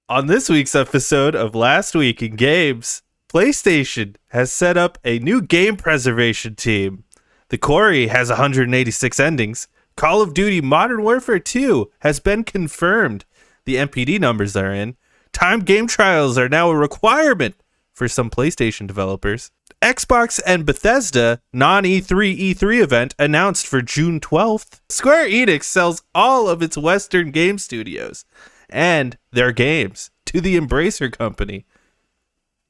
On this week's episode of Last Week in Games, PlayStation has set up a new game preservation team. The Quarry has 186 endings. Call of Duty Modern Warfare 2 has been confirmed. The MPD numbers are in. Timed game trials are now a requirement for some PlayStation developers. Xbox and Bethesda non-E3 E3 event announced for June 12th. Square Enix sells all of its Western game studios and their games to the Embracer Company.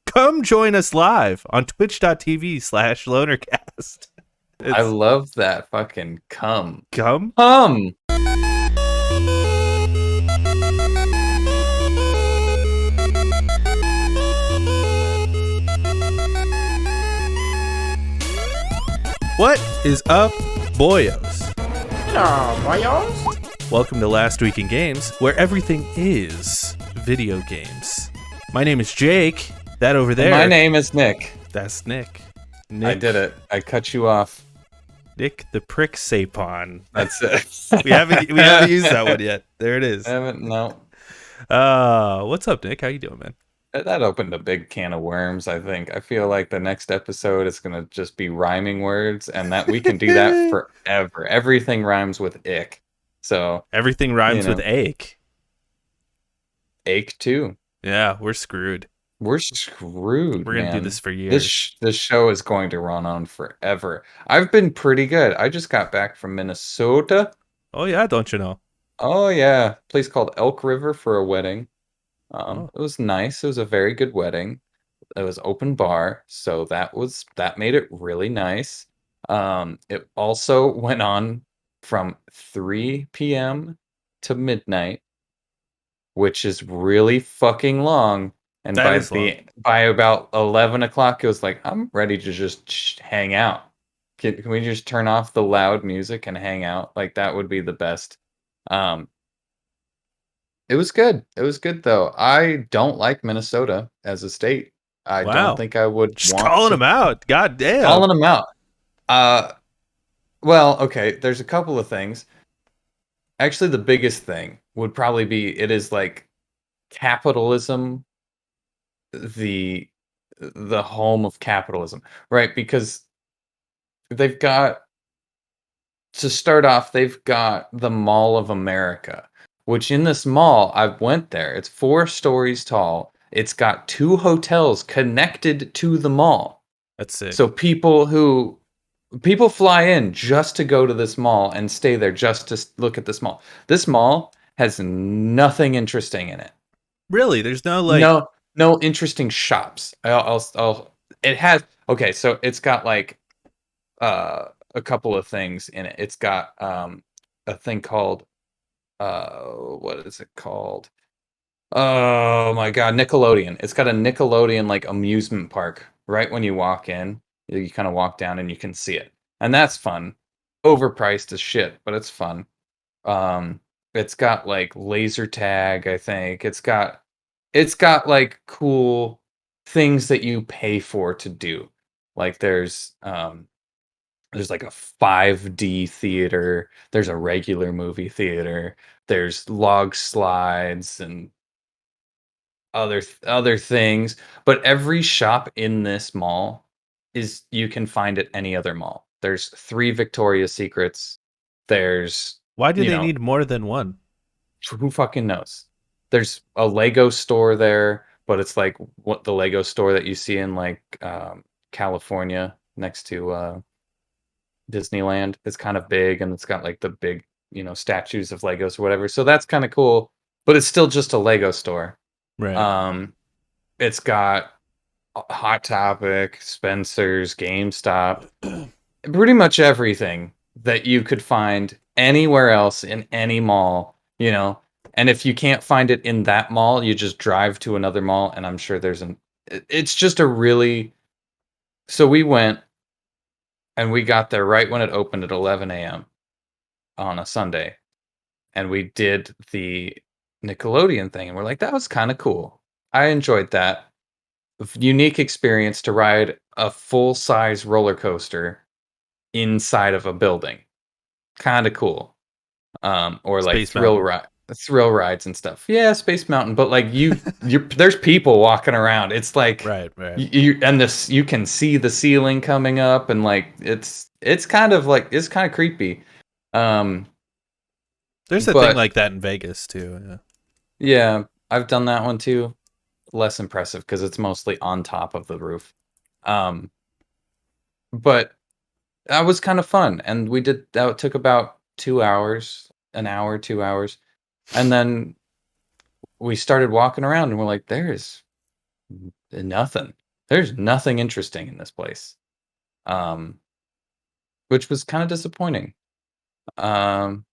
Come join us live on twitch.tv/Lonercast. I love that fucking come. Come? What is up, boyos? Hello, boyos. Welcome to Last Week in Games, where everything is video games. My name is Jake. That over there. My name is Nick. That's Nick. I did it. I cut you off. Nick the Prick Sapon. That's it. we haven't used that one yet. There it is. No. What's up, Nick? How you doing, man? That opened a big can of worms, I think. I feel like the next episode is going to just be rhyming words, and that we can do that forever. Everything rhymes with ick. So everything rhymes with ache. Ache too. Yeah, we're screwed. We're screwed. We're going to do this for years. This show is going to run on forever. I've been pretty good. I just got back from Minnesota. Oh, yeah, don't you know? Oh, yeah. A place called Elk River for a wedding. It was nice. It was a very good wedding. It was open bar, so that made it really nice. It also went on from 3 p.m. to midnight, which is really fucking long. And by about 11 o'clock, it was like, I'm ready to just hang out. Can we just turn off the loud music and hang out? Like, that would be the best. It was good. It was good, though. I don't like Minnesota as a state. I don't think I would just calling them out. God damn. Calling them out. Well, okay, there's a couple of things. Actually, the biggest thing would probably be it is like capitalism, the home of capitalism, right? Because they've got, to start off, they've got the Mall of America, which in this mall, I went there. It's 4 stories tall. It's got 2 hotels connected to the mall. That's sick. So people fly in just to go to this mall and stay there just to look at this mall. This mall has nothing interesting in it. Really? There's no no interesting shops. It has, okay, so it's got like a couple of things in it. It's got a thing called what is it called? Oh my god, Nickelodeon. It's got a Nickelodeon like amusement park right when you walk in. You kind of walk down and you can see it. And that's fun. Overpriced as shit, but it's fun. It's got like laser tag, I think. It's got like cool things that you pay for to do. Like there's like a 5D theater, there's a regular movie theater, there's log slides and other things, but every shop in this mall you can find at any other mall. There's 3 Victoria's Secrets. There's Why do they need more than one? Who fucking knows? There's a Lego store there, but it's like what the Lego store that you see in like California next to Disneyland. It's kind of big and it's got like the big, statues of Legos or whatever. So that's kind of cool, but it's still just a Lego store. Right. It's got Hot Topic, Spencer's, GameStop, pretty much everything that you could find anywhere else in any mall, And if you can't find it in that mall, you just drive to another mall, and I'm sure it's just a really. So we went, and we got there right when it opened at 11 a.m. on a Sunday, and we did the Nickelodeon thing, and we're like, that was kind of cool. I enjoyed that. Unique experience to ride a full-size roller coaster inside of a building. Kind of cool. Or like Space thrill Mountain. ride. thrill rides and stuff. Yeah, Space Mountain, but like there's people walking around. It's like Right. you can see the ceiling coming up, and like it's kind of creepy. Um, There's a thing but like that in Vegas too. Yeah. yeah, I've done that one too. Less impressive because it's mostly on top of the roof. Um, but that was kind of fun, and we did that. It took about 2 hours, an hour, 2 hours, and then we started walking around, and we're like, "There's nothing. There's nothing interesting in this place," um, which was kind of disappointing. Um,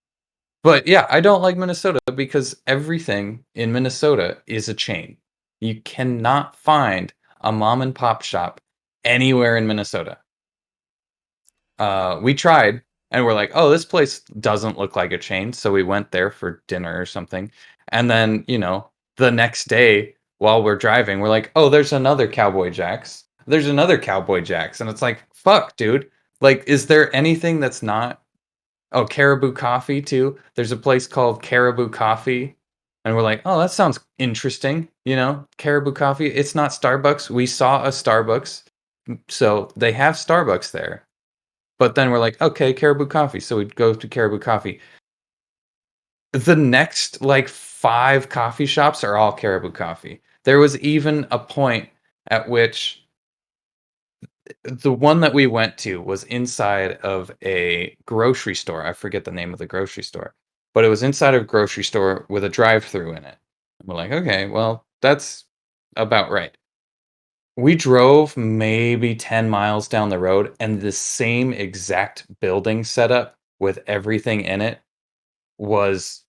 but yeah, I don't like Minnesota because everything in Minnesota is a chain. You cannot find a mom and pop shop anywhere in Minnesota. We tried and we're like, oh, this place doesn't look like a chain. So we went there for dinner or something. And then, the next day while we're driving, we're like, oh, there's another Cowboy Jack's. There's another Cowboy Jack's. And it's like, fuck, dude. Like, is there anything that's not? Oh, Caribou Coffee, too. There's a place called Caribou Coffee. And we're like, oh, that sounds interesting. Caribou Coffee. It's not Starbucks. We saw a Starbucks. So they have Starbucks there. But then we're like, okay, Caribou Coffee. So we'd go to Caribou Coffee. The next like 5 coffee shops are all Caribou Coffee. There was even a point at which the one that we went to was inside of a grocery store. I forget the name of the grocery store, but it was inside of a grocery store with a drive-through in it. And we're like, okay, well, that's about right. We drove maybe 10 miles down the road, and the same exact building setup with everything in it was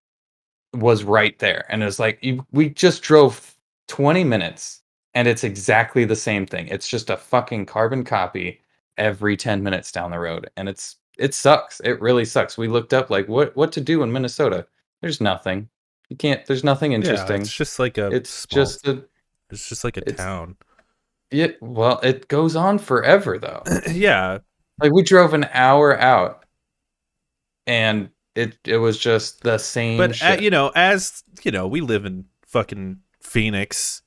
right there. And it was like we just drove 20 minutes and it's exactly the same thing. It's just a fucking carbon copy every 10 minutes down the road. And it sucks. It really sucks. We looked up like what to do in Minnesota. There's nothing. There's nothing Yeah, interesting. it's just like a It's small. just a It's just like a it's town. Yeah, well, it goes on forever though. Yeah, Like we drove an hour out and it was just the same but shit. as we live in fucking Phoenix.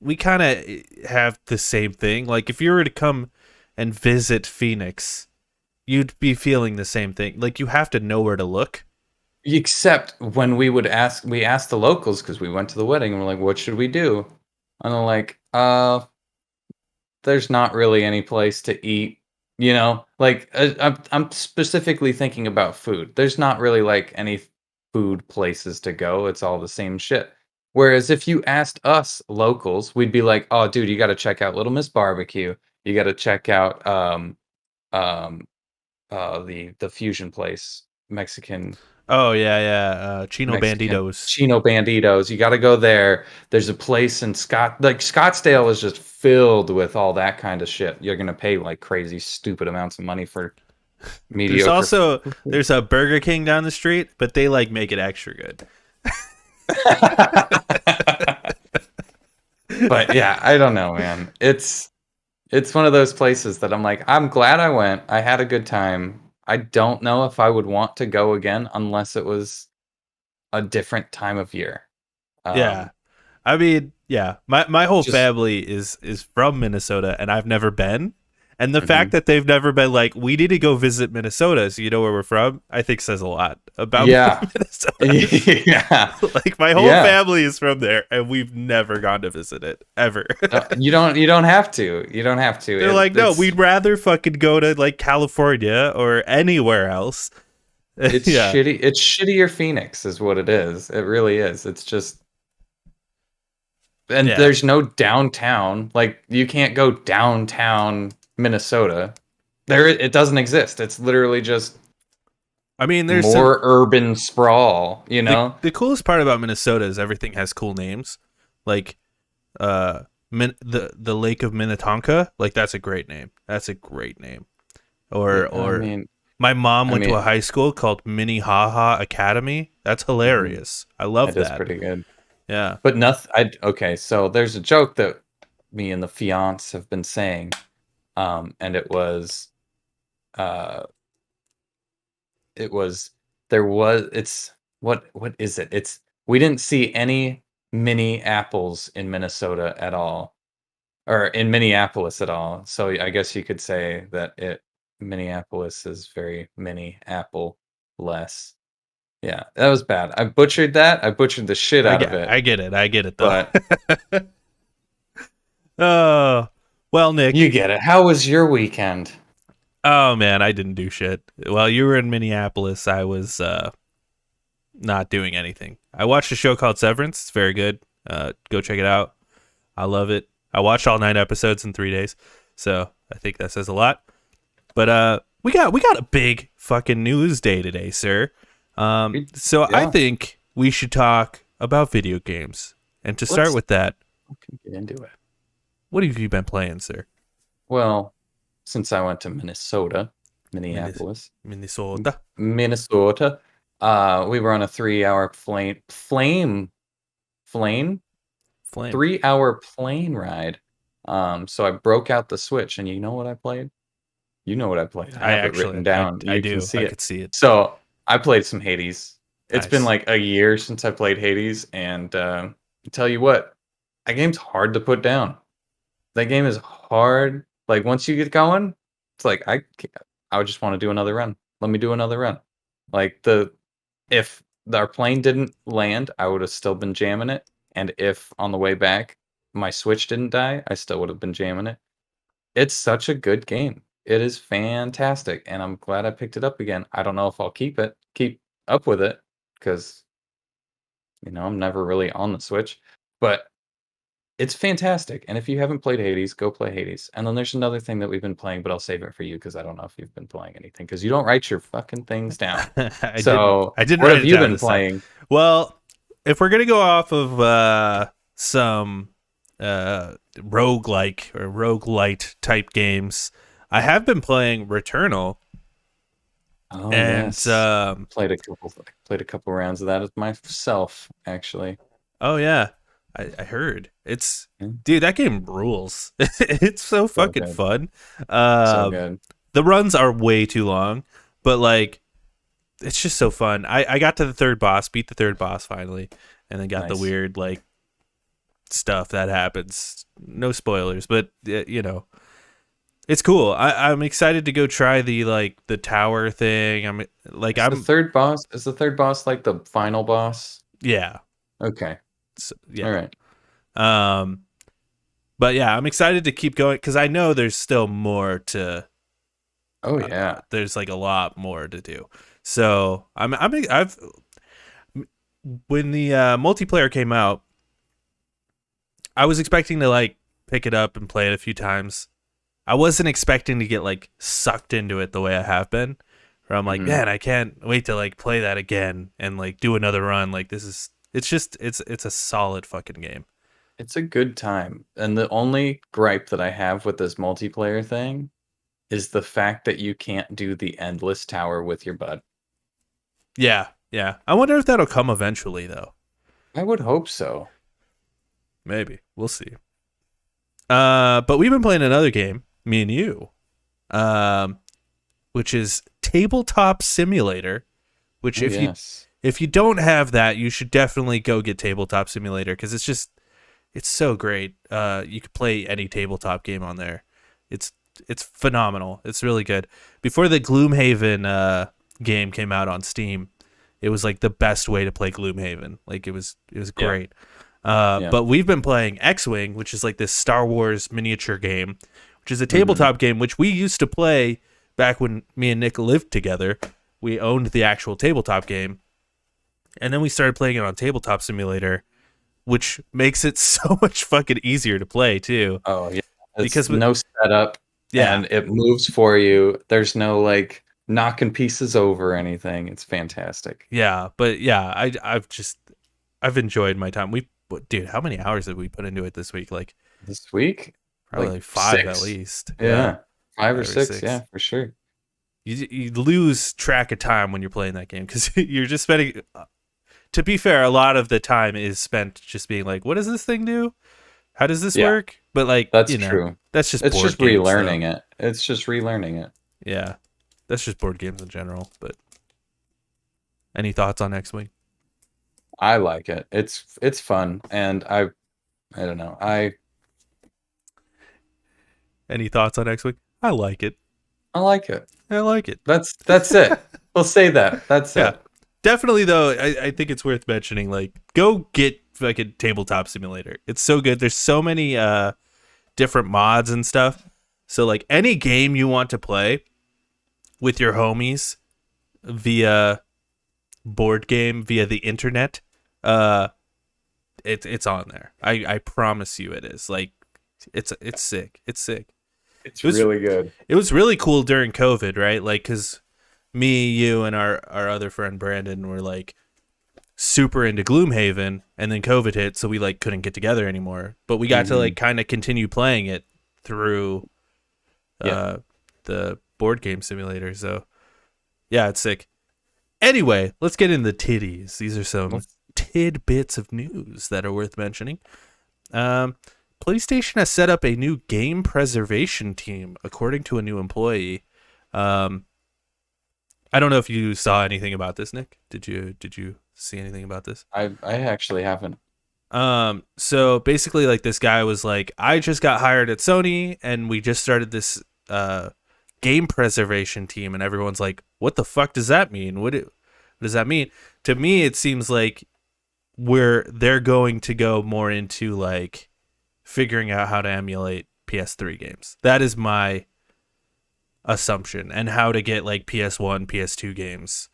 We kind of have the same thing. Like if you were to come and visit Phoenix, you'd be feeling the same thing. Like you have to know where to look. Except when we asked the locals because we went to the wedding and we're like, what should we do? And they're like, there's not really any place to eat. Like I'm specifically thinking about food. There's not really like any food places to go. It's all the same shit. Whereas if you asked us locals, we'd be like, oh, dude, you got to check out Little Miss Barbecue. You got to check out um, the fusion place, Mexican Oh yeah. Chino Mexican Banditos. Chino Banditos. You got to go there. There's a place in Scottsdale is just filled with all that kind of shit. You're gonna pay like crazy, stupid amounts of money for There's mediocre. also there's a Burger King down the street, but they like make it extra good. But yeah, I don't know, man. It's one of those places that I'm like, I'm glad I went. I had a good time. I don't know if I would want to go again unless it was a different time of year. Yeah. I mean, yeah. My whole Just family is from Minnesota and I've never been. And the fact mhm. that they've never been like, we need to go visit Minnesota so you know where we're from, I think says a lot about Yeah. Minnesota. Yeah. Like my whole Yeah. family is from there and we've never gone to visit it ever. You don't have to. You don't have to. They're like, no, It's we'd rather fucking go to like California or anywhere else. it's Yeah. shitty. It's shittier Phoenix is what it is. It really is. It's just and Yeah. there's no downtown. Like you can't go downtown Minnesota. It doesn't exist. It's literally just I mean, there's some more urban sprawl, you know? the coolest part about Minnesota is everything has cool names. Like the Lake of Minnetonka, like that's a great name. That's a great name. Yeah, I Or mean, my mom I went to mean, a high school called Minnehaha Academy. That's mhm, hilarious. I love it is that. pretty good. Yeah. But nothing I okay, so there's a joke that me and the fiance have been saying. And uh it was there was it's what is it? It's we didn't see any mini apples in Minnesota at all, or in Minneapolis at all. So I guess you could say that Minneapolis is very mini apple less. Yeah, that was bad. I butchered that. I butchered the shit out of it. I get it. I get it, though. But Oh, well, Nick. you get it. How was your weekend? Oh, man, I didn't do shit. While you were in Minneapolis, I was not doing anything. I watched a show called Severance. It's very good. Go check it out. I love it. I watched all 9 episodes in 3 days, so I think that says a lot. But we got a big fucking news day today, sir. So I think we should talk about video games. And to start with that, we can get into it. What have you been playing, sir? Well, since I went to Minnesota, Minneapolis, Minnesota, we were on a 3-hour plane 3-hour plane ride. So I broke out the Switch, and you know what I played? You know what I played. I have it written down. I do. I could see it. So I played some Hades. It's Nice. been like a year since I played Hades, and I tell you what, that game's hard to put down. That game is hard. Like once you get going, it's like I would just want to do another run. Let me do another run. Like if our plane didn't land, I would have still been jamming it. And if on the way back my Switch didn't die, I still would have been jamming it. It's such a good game. It is fantastic, and I'm glad I picked it up again. I don't know if I'll keep up with it, because I'm never really on the Switch, but it's fantastic. And if you haven't played Hades, go play Hades. And then there's another thing that we've been playing, but I'll save it for you because I don't know if you've been playing anything, because you don't write your fucking things down. I didn't. What write have it you down been this time. playing? Well, if we're gonna go off of some roguelike or roguelite type games, I have been playing Returnal. Oh, and yes. Played a couple rounds of that myself, actually. Oh yeah, I heard it's Yeah. Dude, that game rules. It's so fucking good. fun. So good. The runs are way too long, but like it's just so fun. I got to the third boss, beat the third boss finally, and then got the Nice. weird like stuff that happens. No spoilers, but it's cool. I'm excited to go try the tower thing. The third boss. Is the third boss like the final boss? Yeah. Okay. Yeah. All right. But yeah, I'm excited to keep going because I know there's still more to. Oh yeah. There's like a lot more to do. So when the multiplayer came out, I was expecting to like pick it up and play it a few times. I wasn't expecting to get like sucked into it the way I have been. Where I'm like, man, I can't wait to like play that again and like do another run. Like it's a solid fucking game. It's a good time. And the only gripe that I have with this multiplayer thing is the fact that you can't do the endless tower with your bud. Yeah. I wonder if that'll come eventually though. I would hope so. Maybe. We'll see. But we've been playing another game, me and you, which is Tabletop Simulator, which if you don't have that, you should definitely go get Tabletop Simulator because it's so great. You could play any tabletop game on there. It's phenomenal. It's really good. Before the Gloomhaven game came out on Steam, it was like the best way to play Gloomhaven. Like it was great. But we've been playing X-Wing, which is like this Star Wars miniature game, which is a tabletop game, which we used to play back when me and Nick lived together. We owned the actual tabletop game. And then we started playing it on Tabletop Simulator, which makes it so much fucking easier to play too. Oh yeah. Because no setup. Yeah. And it moves for you. There's no like knocking pieces over or anything. It's fantastic. Yeah, but yeah, I've enjoyed my time. Dude, how many hours did we put into it this week? Like this week? Probably like 5 6. at least. Yeah. 5 or 6, yeah, for sure. You lose track of time when you're playing that game because you're just spending. To be fair, a lot of the time is spent just being like, "What does this thing do? How does this work?" But like, that's true. It's just relearning it. It's just relearning it. Yeah, that's just board games in general. But any thoughts on X-Wing? I like it. It's fun, and I don't know. Any thoughts on next week? I like it. I like it. I like it. That's it. We'll say that. That's Yeah. it. Definitely, though, I think it's worth mentioning. Like, go get fucking Tabletop Simulator. It's so good. There's so many different mods and stuff. So, like, any game you want to play with your homies via board game, via the internet, it's on there. I promise you it is. Like, it's sick. It's sick. It's It was- really good. It was really cool during COVID, right? Like, because me, you, and our other friend Brandon were like super into Gloomhaven, and then COVID hit, so we like couldn't get together anymore. But we got to like kind of continue playing it through the board game simulator. So yeah, it's sick. Anyway, let's get into the titties. These are some tidbits of news that are worth mentioning. PlayStation has set up a new game preservation team, according to a new employee. I don't know if you saw anything about this, Nick. Did you see anything about this? I actually haven't. So basically, like, this guy was like, I just got hired at Sony, and we just started this game preservation team, and everyone's like, what the fuck does that mean? What does that mean? To me, it seems like they're going to go more into like figuring out how to emulate PS3 games. That is my assumption, and how to get like PS1, PS2 games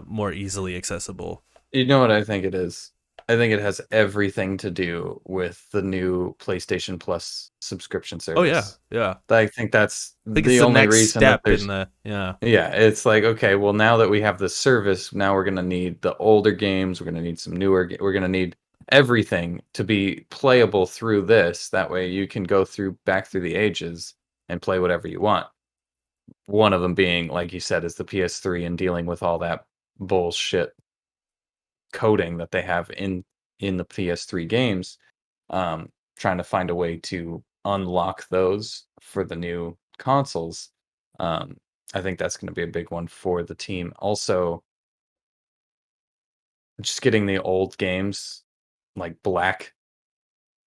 more easily accessible. You know what I think it is? I think it has everything to do with the new PlayStation Plus subscription service. Oh yeah. I think that's I think the it's the only next reason step that there's in the Yeah, it's like, okay, well, now that we have this service, now we're going to need the older games. We're going to need some newer. We're going to need everything to be playable through this. That way you can go back through the ages and play whatever you want. One of them being, like you said, is the PS3 and dealing with all that bullshit coding that they have in the PS3 games. Trying to find a way to unlock those for the new consoles. I think that's going to be a big one for the team. Also, just getting the old games like Black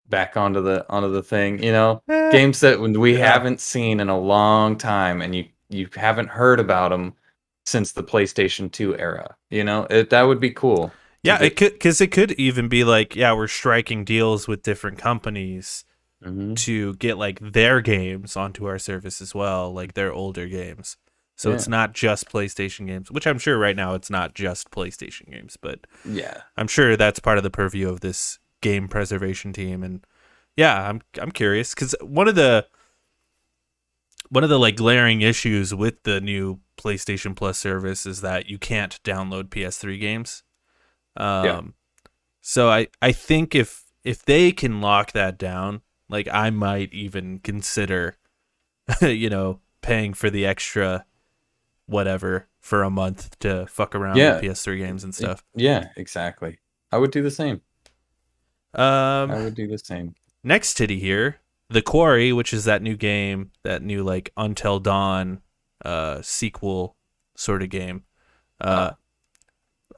back onto the thing, games that we haven't seen in a long time, and you haven't heard about them since the PlayStation 2 era. That would be cool. Yeah, it could, because it could even be like, yeah, we're striking deals with different companies to get like their games onto our service as well, like their older games. So it's not just PlayStation games, which I'm sure right now it's not just PlayStation games, but yeah, I'm sure that's part of the purview of this game preservation team. And yeah, I'm curious, because one of the like glaring issues with the new PlayStation Plus service is that you can't download PS3 games. So I think if they can lock that down, like, I might even consider, paying for the extra whatever for a month to fuck around with PS3 games and stuff. Yeah, exactly. I would do the same. I would do the same. Next titty here, The Quarry, which is that new game, that new like Until Dawn sequel sort of game.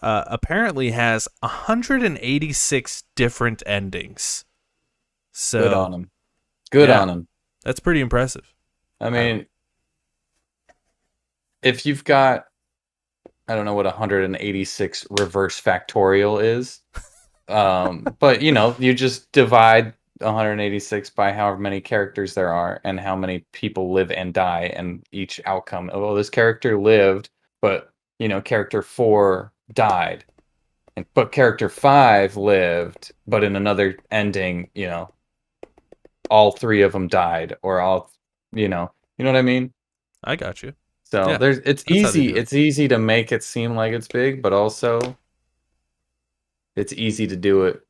Apparently has 186 different endings. So good on him. Good on him. That's pretty impressive. I mean, if you've got, I don't know what 186 reverse factorial is, but you just divide 186 by however many characters there are and how many people live and die, and each outcome. Oh, this character lived, but character 4 died, but character 5 lived, but in another ending, all 3 of them died, or all, you know what I mean? I got you. So Yeah, it's easy. It's easy to make it seem like it's big, but also it's easy to do it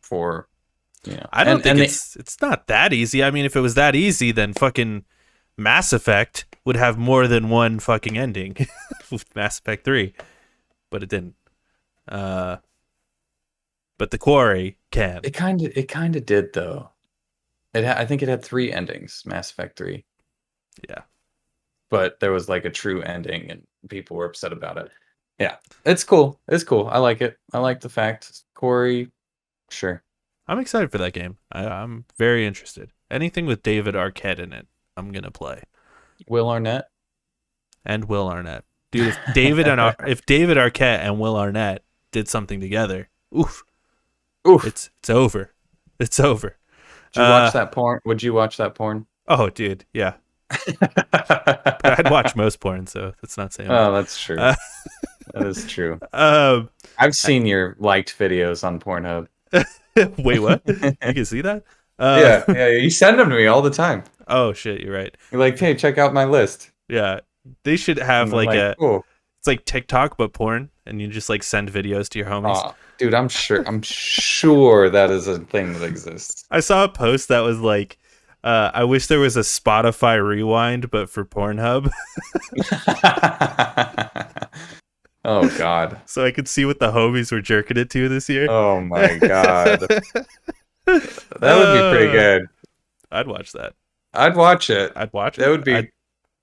for, I don't think it's not that easy. I mean, if it was that easy, then fucking Mass Effect would have more than one fucking ending with Mass Effect 3, but it didn't. But The Quarry can. It kind of did, though. I think it had 3 endings, Mass Effect 3. Yeah. But there was like a true ending, and people were upset about it. Yeah, it's cool. It's cool. I like it. I like the fact Corey. Sure. I'm excited for that game. I'm very interested. Anything with David Arquette in it, I'm gonna play. Will Arnett. And Will Arnett, dude. If David Arquette and Will Arnett did something together, oof, it's over. It's over. Did you watch that porn? Would you watch that porn? Oh, dude, yeah. But I'd watch most porn, so that's not saying much. Oh, that's true. That is true. I've seen your liked videos on Pornhub. Wait, what? You can see that? Yeah. You send them to me all the time. Oh shit, you're right. You're like, hey, check out my list. Yeah, they should have cool. It's like TikTok but porn, and you just like send videos to your homies. Oh, dude, I'm sure that is a thing that exists. I saw a post that was like, I wish there was a Spotify Rewind, but for Pornhub. Oh God! So I could see what the homies were jerking it to this year. Oh my God! That would be pretty good. I'd watch that. I'd watch it. I'd watch it. That would be.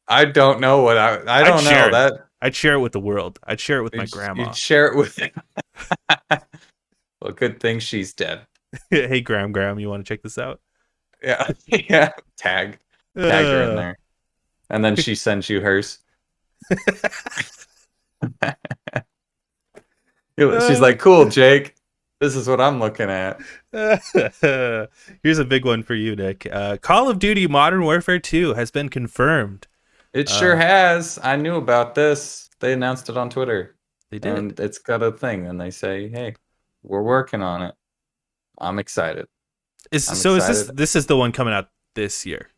I don't know what I don't know that. I'd share it with the world. I'd share it with my grandma. You'd share it with. Well, good thing she's dead. Hey, Graham, you want to check this out? Yeah, yeah. Tag her in there, and then she sends you hers. She's like, "Cool, Jake. This is what I'm looking at." Here's a big one for you, Nick. Call of Duty Modern Warfare 2 has been confirmed. It sure has. I knew about this. They announced it on Twitter. They did. And it's got a thing, and they say, "Hey, we're working on it." I'm excited. Is this the one coming out this year?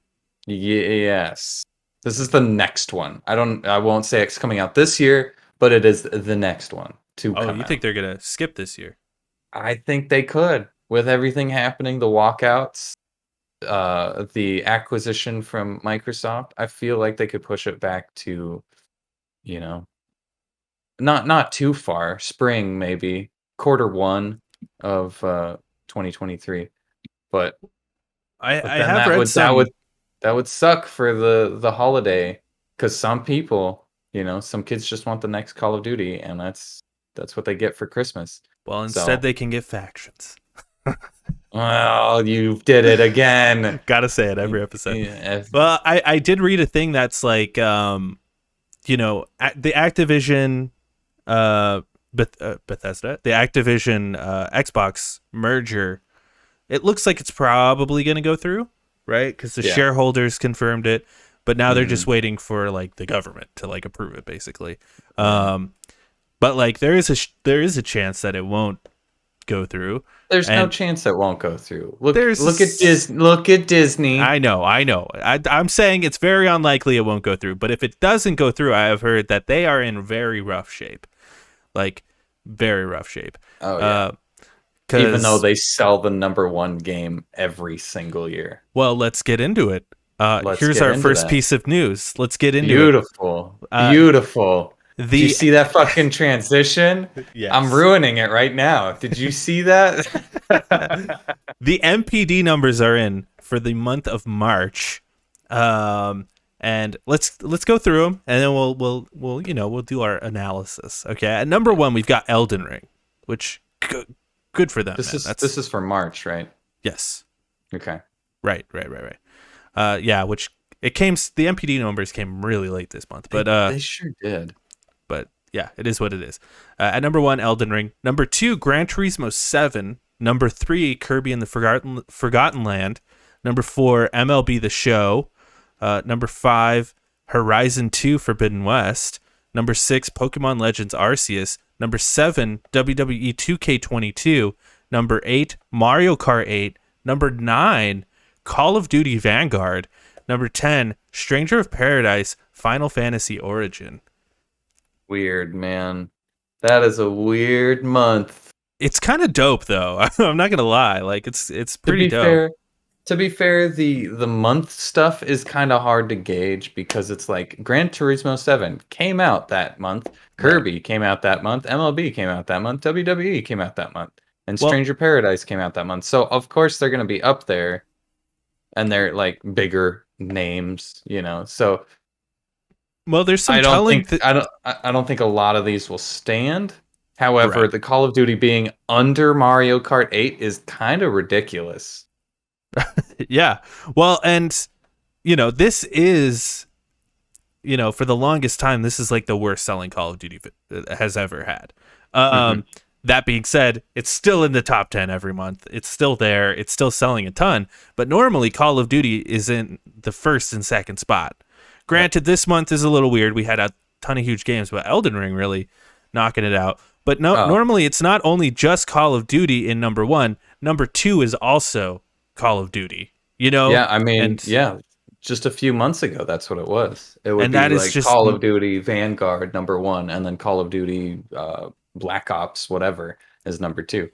Yes. This is the next one. I won't say it's coming out this year, but it is the next one to come out. You think they're gonna skip this year? I think they could, with everything happening, the walkouts, the acquisition from Microsoft. I feel like they could push it back to, not too far, spring maybe, Q1 of 2023. But I have read some. That would suck for the holiday, because some people, some kids just want the next Call of Duty, and that's what they get for Christmas. Well, instead they can get factions. Well, you did it again. Gotta say it every episode. Yeah. Well, I did read a thing that's like, the Activision, Bethesda, the Activision Xbox merger. It looks like it's probably going to go through, right? Because the shareholders confirmed it, but now they're just waiting for like the government to like approve it, basically. But like there is a chance that it won't go through. There's no chance it won't go through. Look at Disney. I know. I'm saying it's very unlikely it won't go through. But if it doesn't go through, I have heard that they are in very rough shape, like very rough shape. Oh yeah. Even though they sell the #1 game every single year. Well, let's get into it. Here's our first piece of news. Let's get into it. Beautiful. Did you see that fucking transition? Yes. I'm ruining it right now. Did you see that? The MPD numbers are in for the month of March. And let's go through them, and then we'll do our analysis. Okay. At #1, we've got Elden Ring, which good for them. This is for March, right? Yes. Okay. Right. Which the MPD numbers came really late this month, but they sure did. But yeah, it is what it is. At #1, Elden Ring. #2, Gran Turismo 7. #3, Kirby and the Forgotten Land. #4, MLB The Show. #5, Horizon 2 Forbidden West. #6, Pokemon Legends Arceus. #7, WWE 2K22. #8, Mario Kart 8. #9, Call of Duty Vanguard. #10, Stranger of Paradise Final Fantasy Origin. Weird, man. That is a weird month. It's kind of dope, though. I'm not gonna lie. Like it's pretty dope. To be fair, the month stuff is kind of hard to gauge, because it's like Gran Turismo 7 came out that month, Kirby came out that month, MLB came out that month, WWE came out that month, and Stranger Paradise came out that month. So of course they're gonna be up there, and they're like bigger names, So Well, there's some I don't telling. think I don't think a lot of these will stand. However, Right. the Call of Duty being under Mario Kart 8 is kind of ridiculous. Yeah. Well, and this is, for the longest time, this is like the worst selling Call of Duty has ever had. That being said, it's still in the top 10 every month. It's still there. It's still selling a ton. But normally, Call of Duty is in the first and second spot. Granted, this month is a little weird. We had a ton of huge games, but Elden Ring really knocking it out. But normally, it's not only just Call of Duty in number one. Number two is also Call of Duty. Yeah, I mean, and, just a few months ago, that's what it was. It would and be that is like just Call of Duty Vanguard number one, and then Call of Duty Black Ops whatever is number two.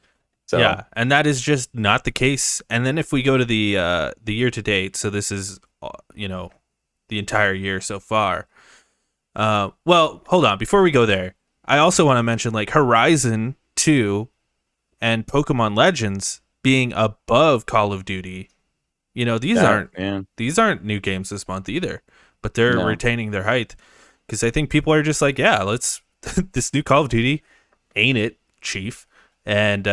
So yeah, and that is just not the case. And then if we go to the year to date, so this is the entire year so far. Well, hold on, before we go there, I also want to mention like Horizon 2 and Pokemon Legends being above Call of Duty. These aren't new games this month either, but they're retaining their height because I think people are just like, yeah, let's this new Call of Duty, ain't it, Chief? And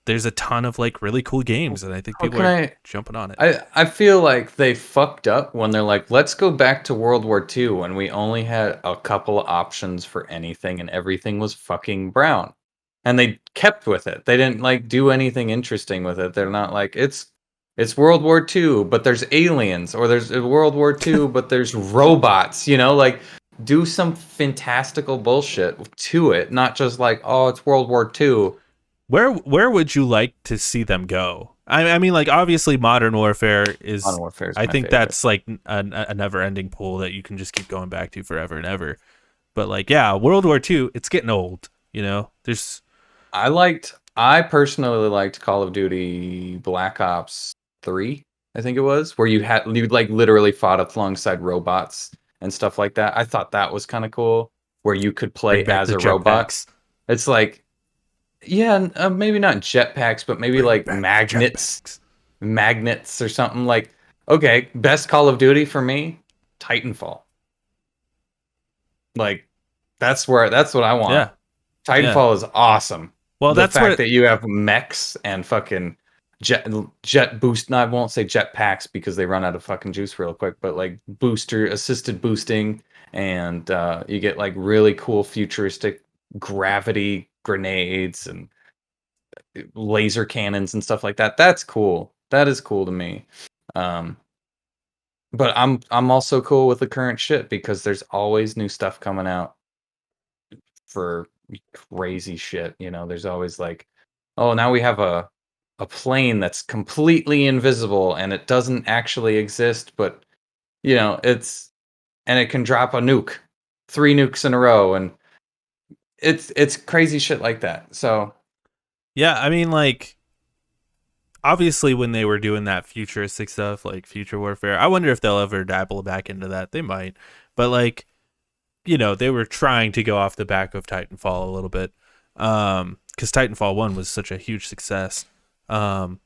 there's a ton of like really cool games, and I think people are jumping on it. I feel like they fucked up when they're like, let's go back to World War II when we only had a couple of options for anything and everything was fucking brown. And they kept with it. They didn't like do anything interesting with it. They're not like it's World War II, but there's aliens, or there's World War II, but there's robots, like do some fantastical bullshit to it, not just like, oh, it's World War II. Where would you like to see them go? I mean, like obviously Modern Warfare is I think favorite. That's like a never-ending pool that you can just keep going back to forever and ever. But like, yeah, World War II, it's getting old. There's. I personally liked Call of Duty Black Ops 3, I think it was, where you like literally fought alongside robots and stuff like that. I thought that was kind of cool, where you could play as a robot. Jetpacks. It's like, yeah, maybe not jetpacks, but maybe like magnets or something. Like, okay, best Call of Duty for me, Titanfall. Like, that's what I want. Yeah. Titanfall is awesome. Well, the fact that you have mechs and fucking jet boost. No, I won't say jet packs because they run out of fucking juice real quick. But like assisted boosting, and you get like really cool futuristic gravity grenades and laser cannons and stuff like that. That's cool. That is cool to me. But I'm also cool with the current shit because there's always new stuff coming out for crazy shit. There's always like, oh, now we have a plane that's completely invisible and it doesn't actually exist, but and it can drop a nuke, 3 nukes in a row, and it's crazy shit like that. So yeah, I mean, like obviously when they were doing that futuristic stuff like Future Warfare, I wonder if they'll ever dabble back into that. They might, but like they were trying to go off the back of Titanfall a little bit, because Titanfall 1 was such a huge success. But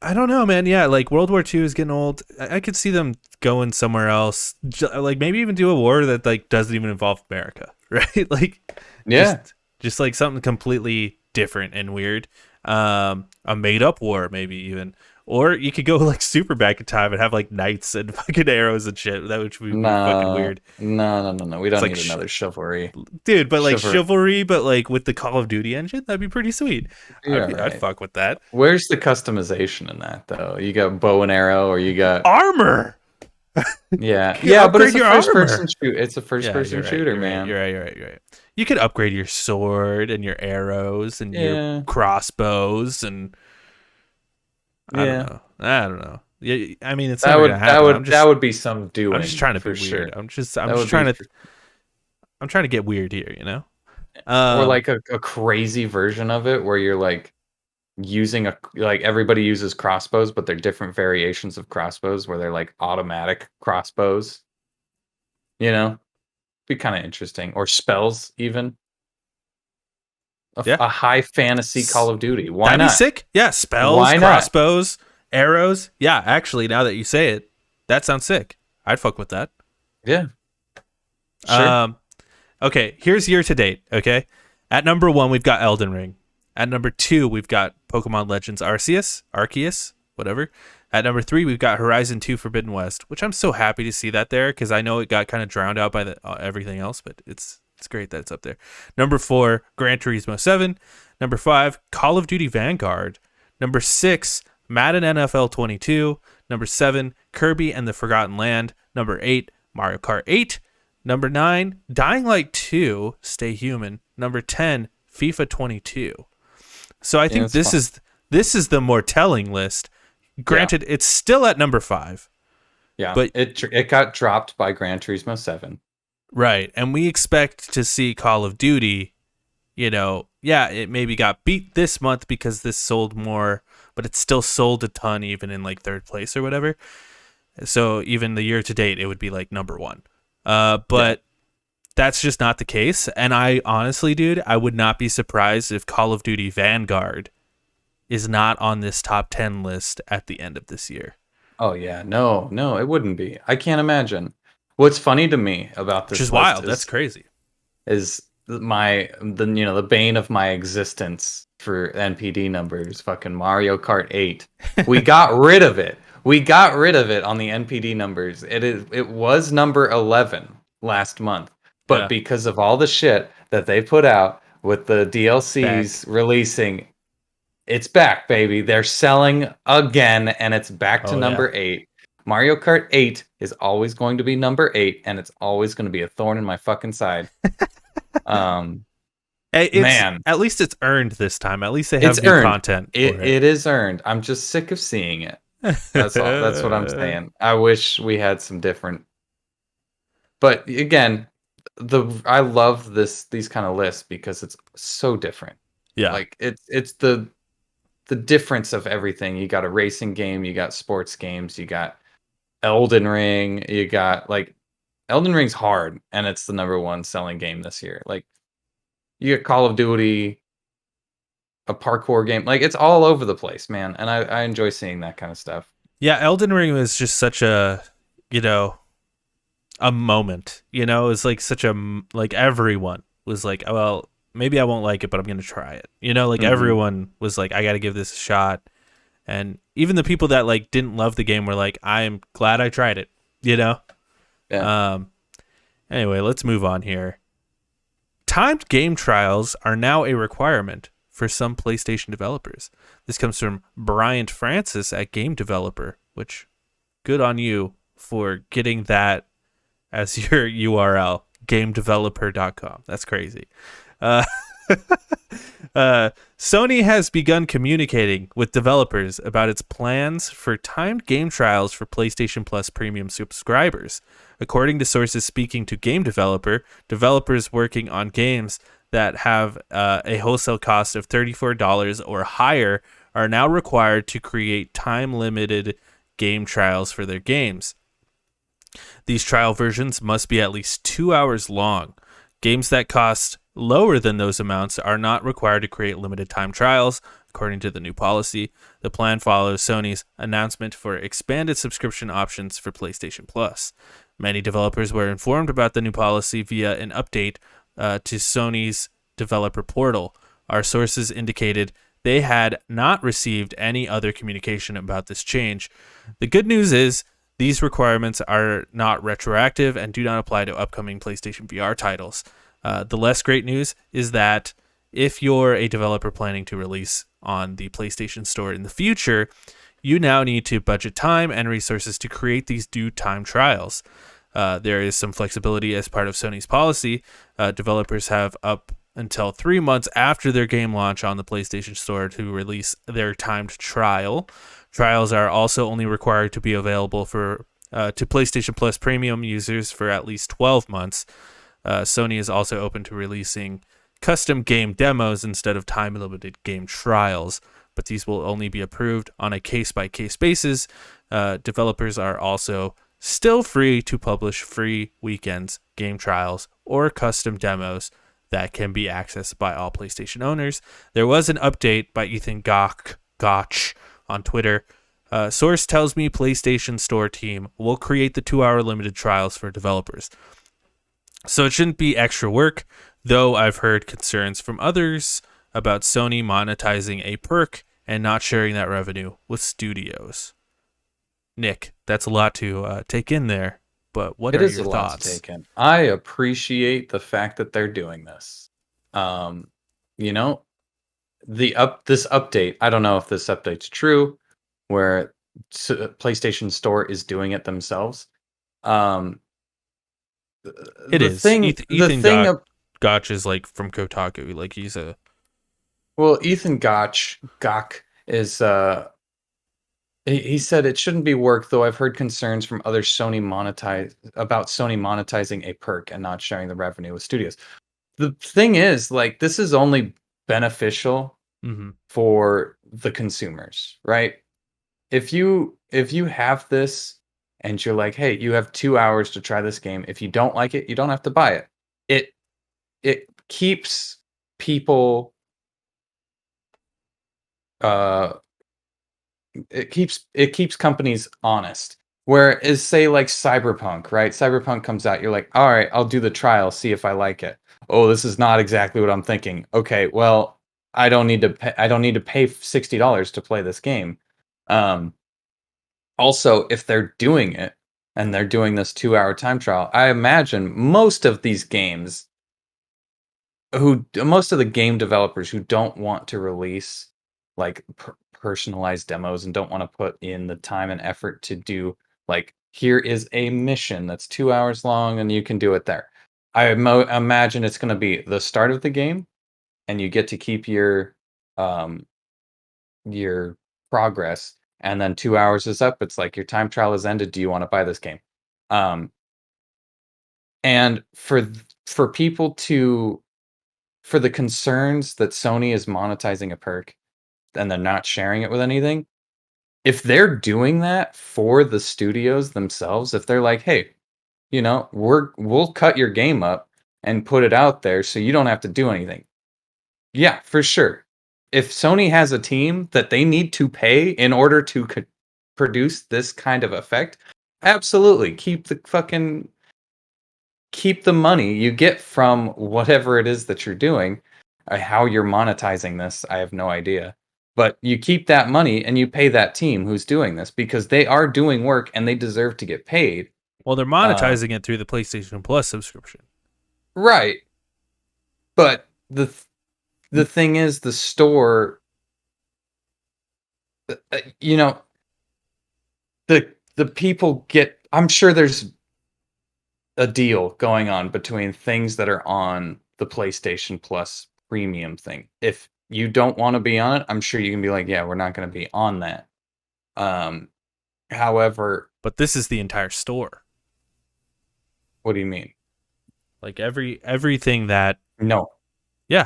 I don't know, man. Yeah, like World War II is getting old. I could see them going somewhere else, like maybe even do a war that like doesn't even involve America, right? Like, yeah, just like something completely different and weird. A made up war, maybe even. Or you could go like super back in time and have like knights and fucking arrows and shit. That would be fucking weird. No. We don't need another chivalry. Dude, but like chivalry, but like with the Call of Duty engine, that'd be pretty sweet. I'd fuck with that. Where's the customization in that though? You got bow and arrow, or you got armor. Yeah, but it's a first-person shoot. It's a first-person shooter, man. You're right. You could upgrade your sword and your arrows and your crossbows and. I don't know. Yeah, I mean, it's never gonna happen. That would be some doing. I'm just trying to be weird. Sure. I'm trying to get weird here, or like a crazy version of it where you're like using like everybody uses crossbows, but they're different variations of crossbows where they're like automatic crossbows. Be kind of interesting. Or spells even. A high fantasy Call of Duty. Why That'd not? Be sick. Yeah, spells, crossbows, arrows. Yeah, actually, now that you say it, that sounds sick. I'd fuck with that. Yeah. Sure. Okay, here's year to date, okay? At number 1, we've got Elden Ring. At number 2, we've got Pokemon Legends Arceus, whatever. At number 3, we've got Horizon 2 Forbidden West, which I'm so happy to see that there because I know it got kind of drowned out by everything else, but it's great that it's up there. Number 4, Gran Turismo 7. Number 5, Call of Duty Vanguard. Number 6, Madden NFL 22. Number 7, Kirby and the Forgotten Land. Number 8, Mario Kart 8. Number 9, Dying Light 2, Stay Human. Number 10, FIFA 22. So I think this is the more telling list. Granted, it's still at number 5. Yeah, but it got dropped by Gran Turismo 7. Right, and we expect to see Call of Duty, it maybe got beat this month because this sold more, but it still sold a ton even in like 3rd place or whatever. So even the year to date, it would be like number 1. But that's just not the case. And I honestly, dude, I would not be surprised if Call of Duty Vanguard is not on this top 10 list at the end of this year. Oh yeah, no, it wouldn't be. I can't imagine. What's funny to me about this, which is wild, that's crazy, is the bane of my existence for NPD numbers, fucking Mario Kart 8. We got rid of it. We got rid of it on the NPD numbers. It was number 11 last month, but because of all the shit that they put out with the DLCs releasing, it's back, baby. They're selling again, and it's back to number 8. Mario Kart 8 is always going to be number 8, and it's always going to be a thorn in my fucking side. Man, at least it's earned this time. At least they have new content. It is earned. I'm just sick of seeing it. That's all. That's what I'm saying. I wish we had some different. But again, I love these kind of lists because it's so different. Yeah, like it's the difference of everything. You got a racing game, you got sports games, you got Elden Ring, you got like Elden Ring's hard, and it's the number 1 selling game this year. Like you get Call of Duty, a parkour game, like it's all over the place, man. And I enjoy seeing that kind of stuff. Yeah, Elden Ring was just such a moment. It's like such a everyone was like, oh, well, maybe I won't like it, but I'm gonna try it. Everyone was like, I got to give this a shot. And even the people that like didn't love the game were like, I am glad I tried it. Yeah. Anyway, let's move on here. Timed game trials are now a requirement for some PlayStation developers. This comes from Bryant Francis at Game Developer, which good on you for getting that as your URL, gamedeveloper.com. That's crazy. Sony has begun communicating with developers about its plans for timed game trials for PlayStation Plus premium subscribers. According to sources speaking to Game Developer, developers working on games that have a wholesale cost of $34 or higher are now required to create time-limited game trials for their games. These trial versions must be at least 2 hours long. Games that cost lower than those amounts are not required to create limited time trials, according to the new policy. The plan follows Sony's announcement for expanded subscription options for PlayStation Plus. Many developers were informed about the new policy via an update to Sony's developer portal. Our sources indicated they had not received any other communication about this change. The good news is these requirements are not retroactive and do not apply to upcoming PlayStation VR titles. The less great news is that if you're a developer planning to release on the PlayStation Store in the future, you now need to budget time and resources to create these due time trials. There is some flexibility as part of Sony's policy. Developers have up until 3 months after their game launch on the PlayStation Store to release their timed trial. Trials are also only required to be available to PlayStation Plus premium users for at least 12 months. Sony is also open to releasing custom game demos instead of time-limited game trials, but these will only be approved on a case-by-case basis. Developers are also still free to publish free weekends, game trials, or custom demos that can be accessed by all PlayStation owners. There was an update by Ethan Gotch on Twitter Source tells me PlayStation Store team will create the 2-hour limited trials for developers. So it shouldn't be extra work, though I've heard concerns from others about Sony monetizing a perk and not sharing that revenue with studios. Nick, that's a lot to take in there, but what are your thoughts? It is a lot to take in. I appreciate the fact that they're doing this. You know, this update, I don't know if this update's true, where PlayStation Store is doing it themselves. It is. Ethan Gotch is like from Kotaku. Like he's a... Well, Ethan Gach is he said it shouldn't be work, though I've heard concerns from other Sony monetizing a perk and not sharing the revenue with studios. The thing is, like, this is only beneficial for the consumers, right? If you have this and you're like, hey, you have 2 hours to try this game. If you don't like it, you don't have to buy it. It keeps people it keeps companies honest. Whereas, say, like Cyberpunk, right? Cyberpunk comes out, you're like, all right, I'll do the trial, see if I like it. Oh, this is not exactly what I'm thinking. Okay, well, I don't need to pay $60 to play this game. Also, if they're doing it and they're doing this 2-hour time trial, I imagine most of the game developers who don't want to release like personalized demos and don't want to put in the time and effort to do, like, here is a mission that's 2 hours long and you can do it there. I imagine it's going to be the start of the game and you get to keep your progress, and then 2 hours is up. It's like your time trial has ended. Do you want to buy this game? And for the concerns that Sony is monetizing a perk and they're not sharing it with anything, if they're doing that for the studios themselves, if they're like, hey, we'll cut your game up and put it out there so you don't have to do anything. Yeah, for sure. If Sony has a team that they need to pay in order to produce this kind of effect, absolutely keep the money you get from whatever it is that you're doing. How you're monetizing this, I have no idea. But you keep that money and you pay that team who's doing this, because they are doing work and they deserve to get paid. Well, they're monetizing it through the PlayStation Plus subscription. Right. But the thing is, the store, the people get, I'm sure there's a deal going on between things that are on the PlayStation Plus premium thing. If you don't want to be on it, I'm sure you can be like, yeah, we're not going to be on that. However, but this is the entire store. What do you mean? Like everything that... No. Yeah.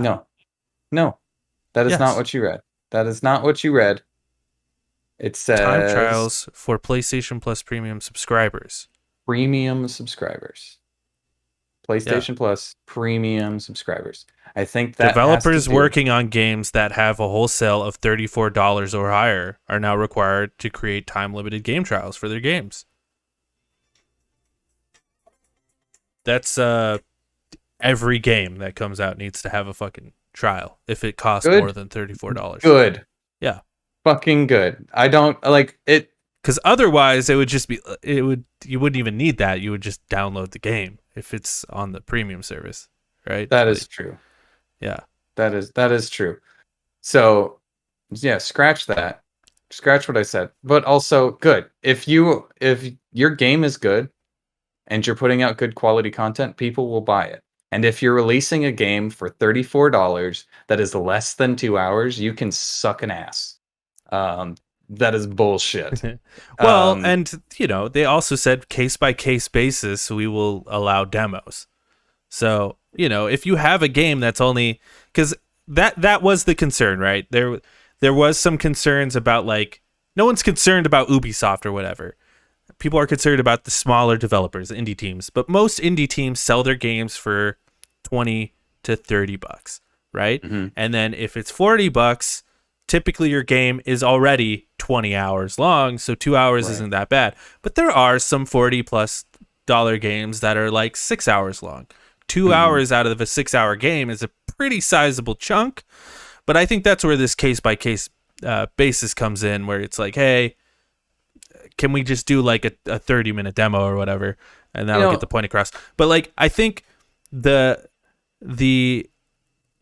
No. That is not what you read. That is not what you read. It says time trials for PlayStation Plus premium subscribers. PlayStation Plus premium subscribers. I think that developers working on games that have a wholesale of $34 or higher are now required to create time-limited game trials for their games. That's every game that comes out needs to have a fucking trial if it costs more than $34. Good. Yeah. Fucking good. I don't like it. Because otherwise, you wouldn't even need that. You would just download the game if it's on the premium service, right? That is true. Yeah, that is true. So, yeah, scratch that. Scratch what I said. But also, good. If your game is good and you're putting out good quality content, people will buy it. And if you're releasing a game for $34 that is less than 2 hours, you can suck an ass. That is bullshit. Well, and they also said case by case basis, we will allow demos. So, if you have a game that's only, because that was the concern, right? There was some concerns about, like, no one's concerned about Ubisoft or whatever. People are concerned about the smaller developers, the indie teams, but most indie teams sell their games for $20 to $30, right? Mm-hmm. And then if it's $40, typically your game is already 20 hours long, so 2 hours isn't that bad. But there are some $40+ games that are like 6 hours long. 2 hours out of a 6 hour game is a pretty sizable chunk. But I think that's where this case by case basis comes in, where it's like, hey, can we just do like a 30-minute demo or whatever, and that'll get the point across. But like, I think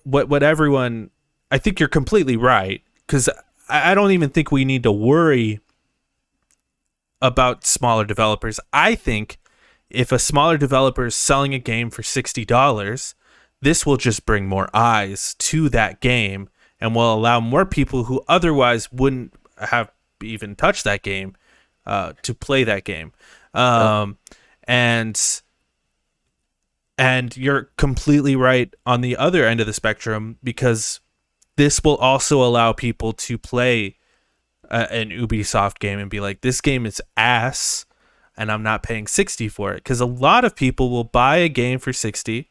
what everyone, I think you're completely right, because I don't even think we need to worry about smaller developers. I think if a smaller developer is selling a game for $60, this will just bring more eyes to that game and will allow more people who otherwise wouldn't have even touched that game to play that game. And you're completely right on the other end of the spectrum, because this will also allow people to play an Ubisoft game and be like, this game is ass and I'm not paying $60 for it. Because a lot of people will buy a game for $60,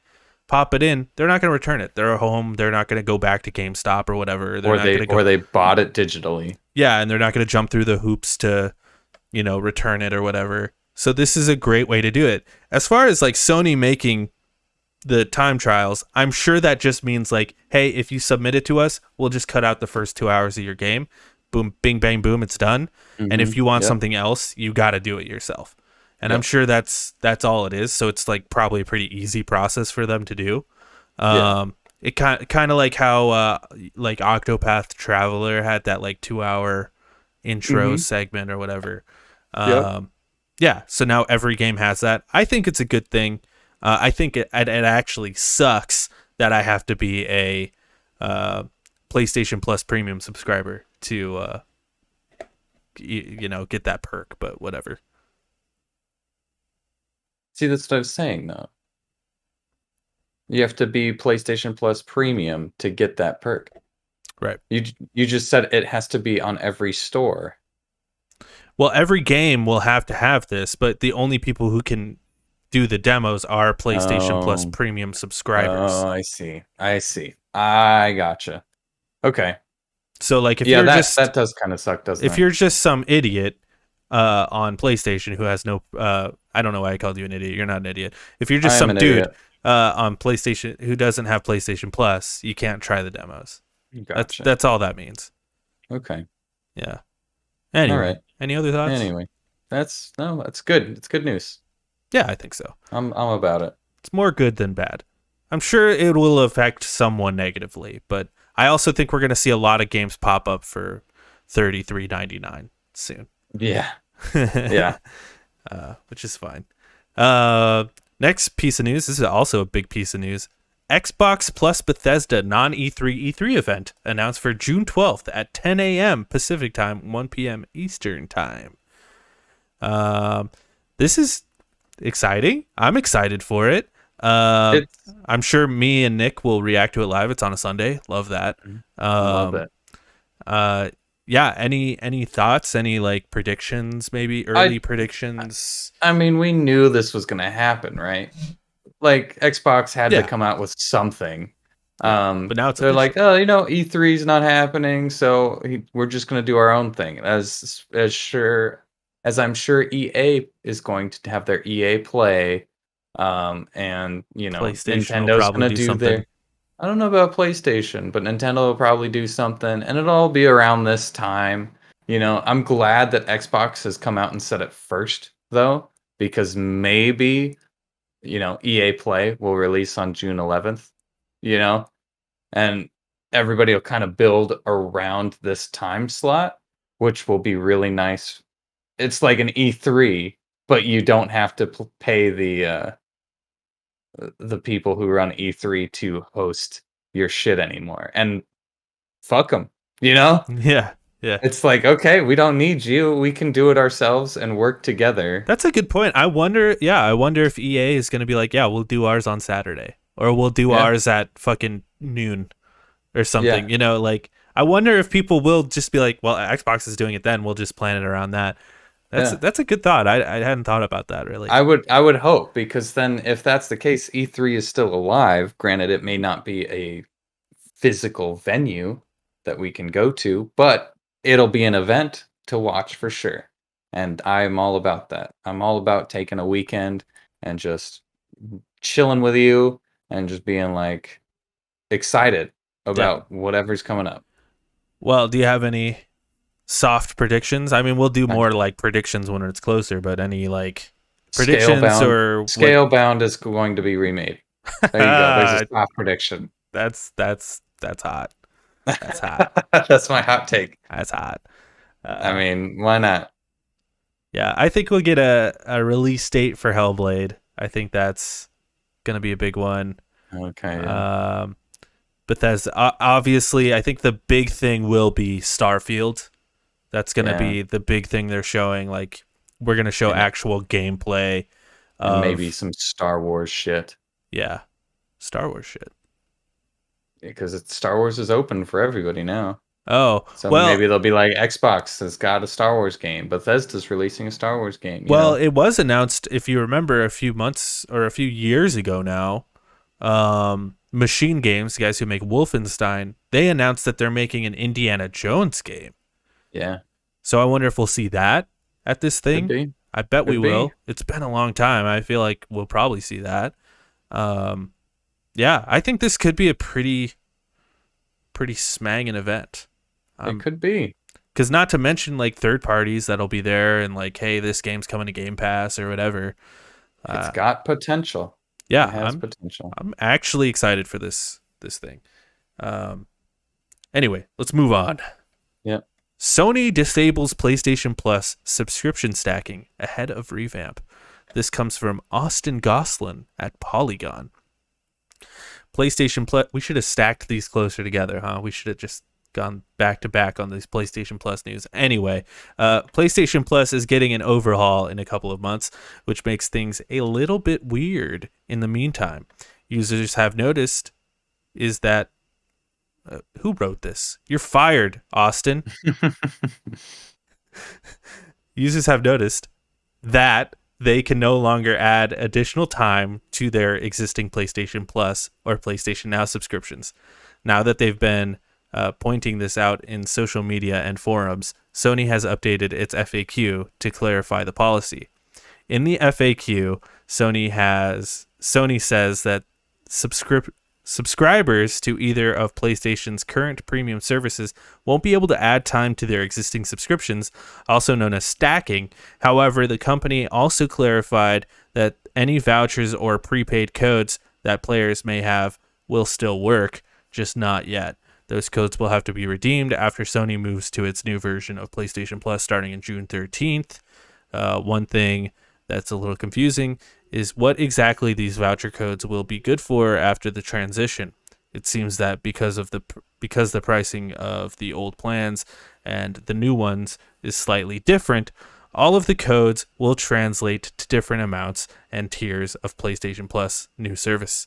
pop it in, they're not going to return it. They're home, they're not going to go back to GameStop or whatever. Or they bought it digitally. Yeah, and they're not going to jump through the hoops to, return it or whatever. So this is a great way to do it. As far as like Sony making the time trials, I'm sure that just means like, hey, if you submit it to us, we'll just cut out the first 2 hours of your game. Boom, bing, bang, boom, it's done. And if you want something else, you got to do it yourself. And I'm sure that's all it is. So it's like probably a pretty easy process for them to do. It kind of like how like Octopath Traveler had that like 2 hour intro segment or whatever. Yeah. So now every game has that. I think it's a good thing. I think it actually sucks that I have to be a PlayStation Plus Premium subscriber to get that perk, but whatever. See, that's what I was saying, though. You have to be PlayStation Plus Premium to get that perk. Right. You just said it has to be on every store. Well, every game will have to have this, but the only people who can do the demos are PlayStation Plus Premium subscribers. Oh, I see. I gotcha. Okay. So like, if that does kind of suck, doesn't it? If you're just some idiot on PlayStation who has no, I don't know why I called you an idiot. You're not an idiot. If you're just some dude on PlayStation who doesn't have PlayStation Plus, you can't try the demos. Gotcha. That's all that means. Okay. Yeah. Anyway, all right. Any other thoughts? Anyway, that's good. It's good news. Yeah, I think so. I'm about it. It's more good than bad. I'm sure it will affect someone negatively, but I also think we're going to see a lot of games pop up for $33.99 soon. Yeah. Yeah. Which is fine. Next piece of news. This is also a big piece of news. Xbox plus Bethesda non-E3 E3 event announced for June 12th at 10 a.m. Pacific time, 1 p.m. Eastern time. This is exciting. I'm excited for it. I'm sure me and Nick will react to it live. It's on a Sunday. Love that. Love it. Yeah. Any thoughts? Any like predictions? Maybe early predictions? I mean, we knew this was going to happen, right? Like Xbox had to come out with something. But now it's they're like, oh, E3 is not happening, so we're just going to do our own thing. As I'm sure EA is going to have their EA Play, and Nintendo's going to do their. I don't know about PlayStation, but Nintendo will probably do something, and it'll all be around this time. I'm glad that Xbox has come out and said it first, though, because maybe EA Play will release on June 11th, and everybody will kind of build around this time slot, which will be really nice. It's like an E3, but you don't have to pay the people who run E3 to host your shit anymore. And fuck them, Yeah. Yeah. It's like, okay, we don't need you. We can do it ourselves and work together. That's a good point. I wonder if EA is going to be like, yeah, we'll do ours on Saturday, or we'll do ours at fucking noon or something. Like, I wonder if people will just be like, well, Xbox is doing it then, we'll just plan it around that. That's a good thought. I hadn't thought about that, really. I would hope, because then if that's the case, E3 is still alive. Granted, it may not be a physical venue, that we can go to, but it'll be an event to watch for sure. And I'm all about that. I'm all about taking a weekend and just chilling with you and just being like excited about whatever's coming up. Well, do you have any soft predictions? I mean, we'll do more like predictions when it's closer, but any like predictions Scalebound is going to be remade. There you go. There's a soft prediction. That's hot. That's hot. That's my hot take. That's hot. I mean, why not? Yeah, I think we'll get a release date for Hellblade. I think that's gonna be a big one. Okay. Yeah. Bethesda, obviously, I think the big thing will be Starfield. That's gonna be the big thing they're showing. Like, we're gonna show actual gameplay. And maybe some Star Wars shit. Yeah, Star Wars shit. Because Star Wars is open for everybody now. Oh, so maybe they'll be like, Xbox has got a Star Wars game. Bethesda's releasing a Star Wars game. It was announced, if you remember, a few months or a few years ago now. Machine Games, the guys who make Wolfenstein, they announced that they're making an Indiana Jones game. Yeah. So I wonder if we'll see that at this thing. Could be. I bet we will. It's been a long time. I feel like we'll probably see that. Yeah, I think this could be a pretty smangin' event. It could be. Because not to mention like third parties that'll be there and like, hey, this game's coming to Game Pass or whatever. It's got potential. Yeah, it has potential. I'm actually excited for this thing. Anyway, let's move on. Yeah. Sony disables PlayStation Plus subscription stacking ahead of revamp. This comes from Austin Goslin at Polygon. PlayStation Plus. We should have stacked these closer together, huh? We should have just gone back to back on these PlayStation Plus news. Anyway, PlayStation Plus is getting an overhaul in a couple of months, which makes things a little bit weird in the meantime. Users have noticed is that who wrote this? You're fired, Austin. Users have noticed that they can no longer add additional time to their existing PlayStation Plus or PlayStation Now subscriptions. Now that they've been pointing this out in social media and forums, Sony has updated its FAQ to clarify the policy. In the FAQ, Sony says that subscribers to either of PlayStation's current premium services won't be able to add time to their existing subscriptions, also known as stacking. However, the company also clarified that any vouchers or prepaid codes that players may have will still work, just not yet. Those codes will have to be redeemed after Sony moves to its new version of PlayStation Plus starting in June 13th. One thing that's a little confusing is what exactly these voucher codes will be good for after the transition. It seems that because the pricing of the old plans and the new ones is slightly different, all of the codes will translate to different amounts and tiers of PlayStation Plus new service.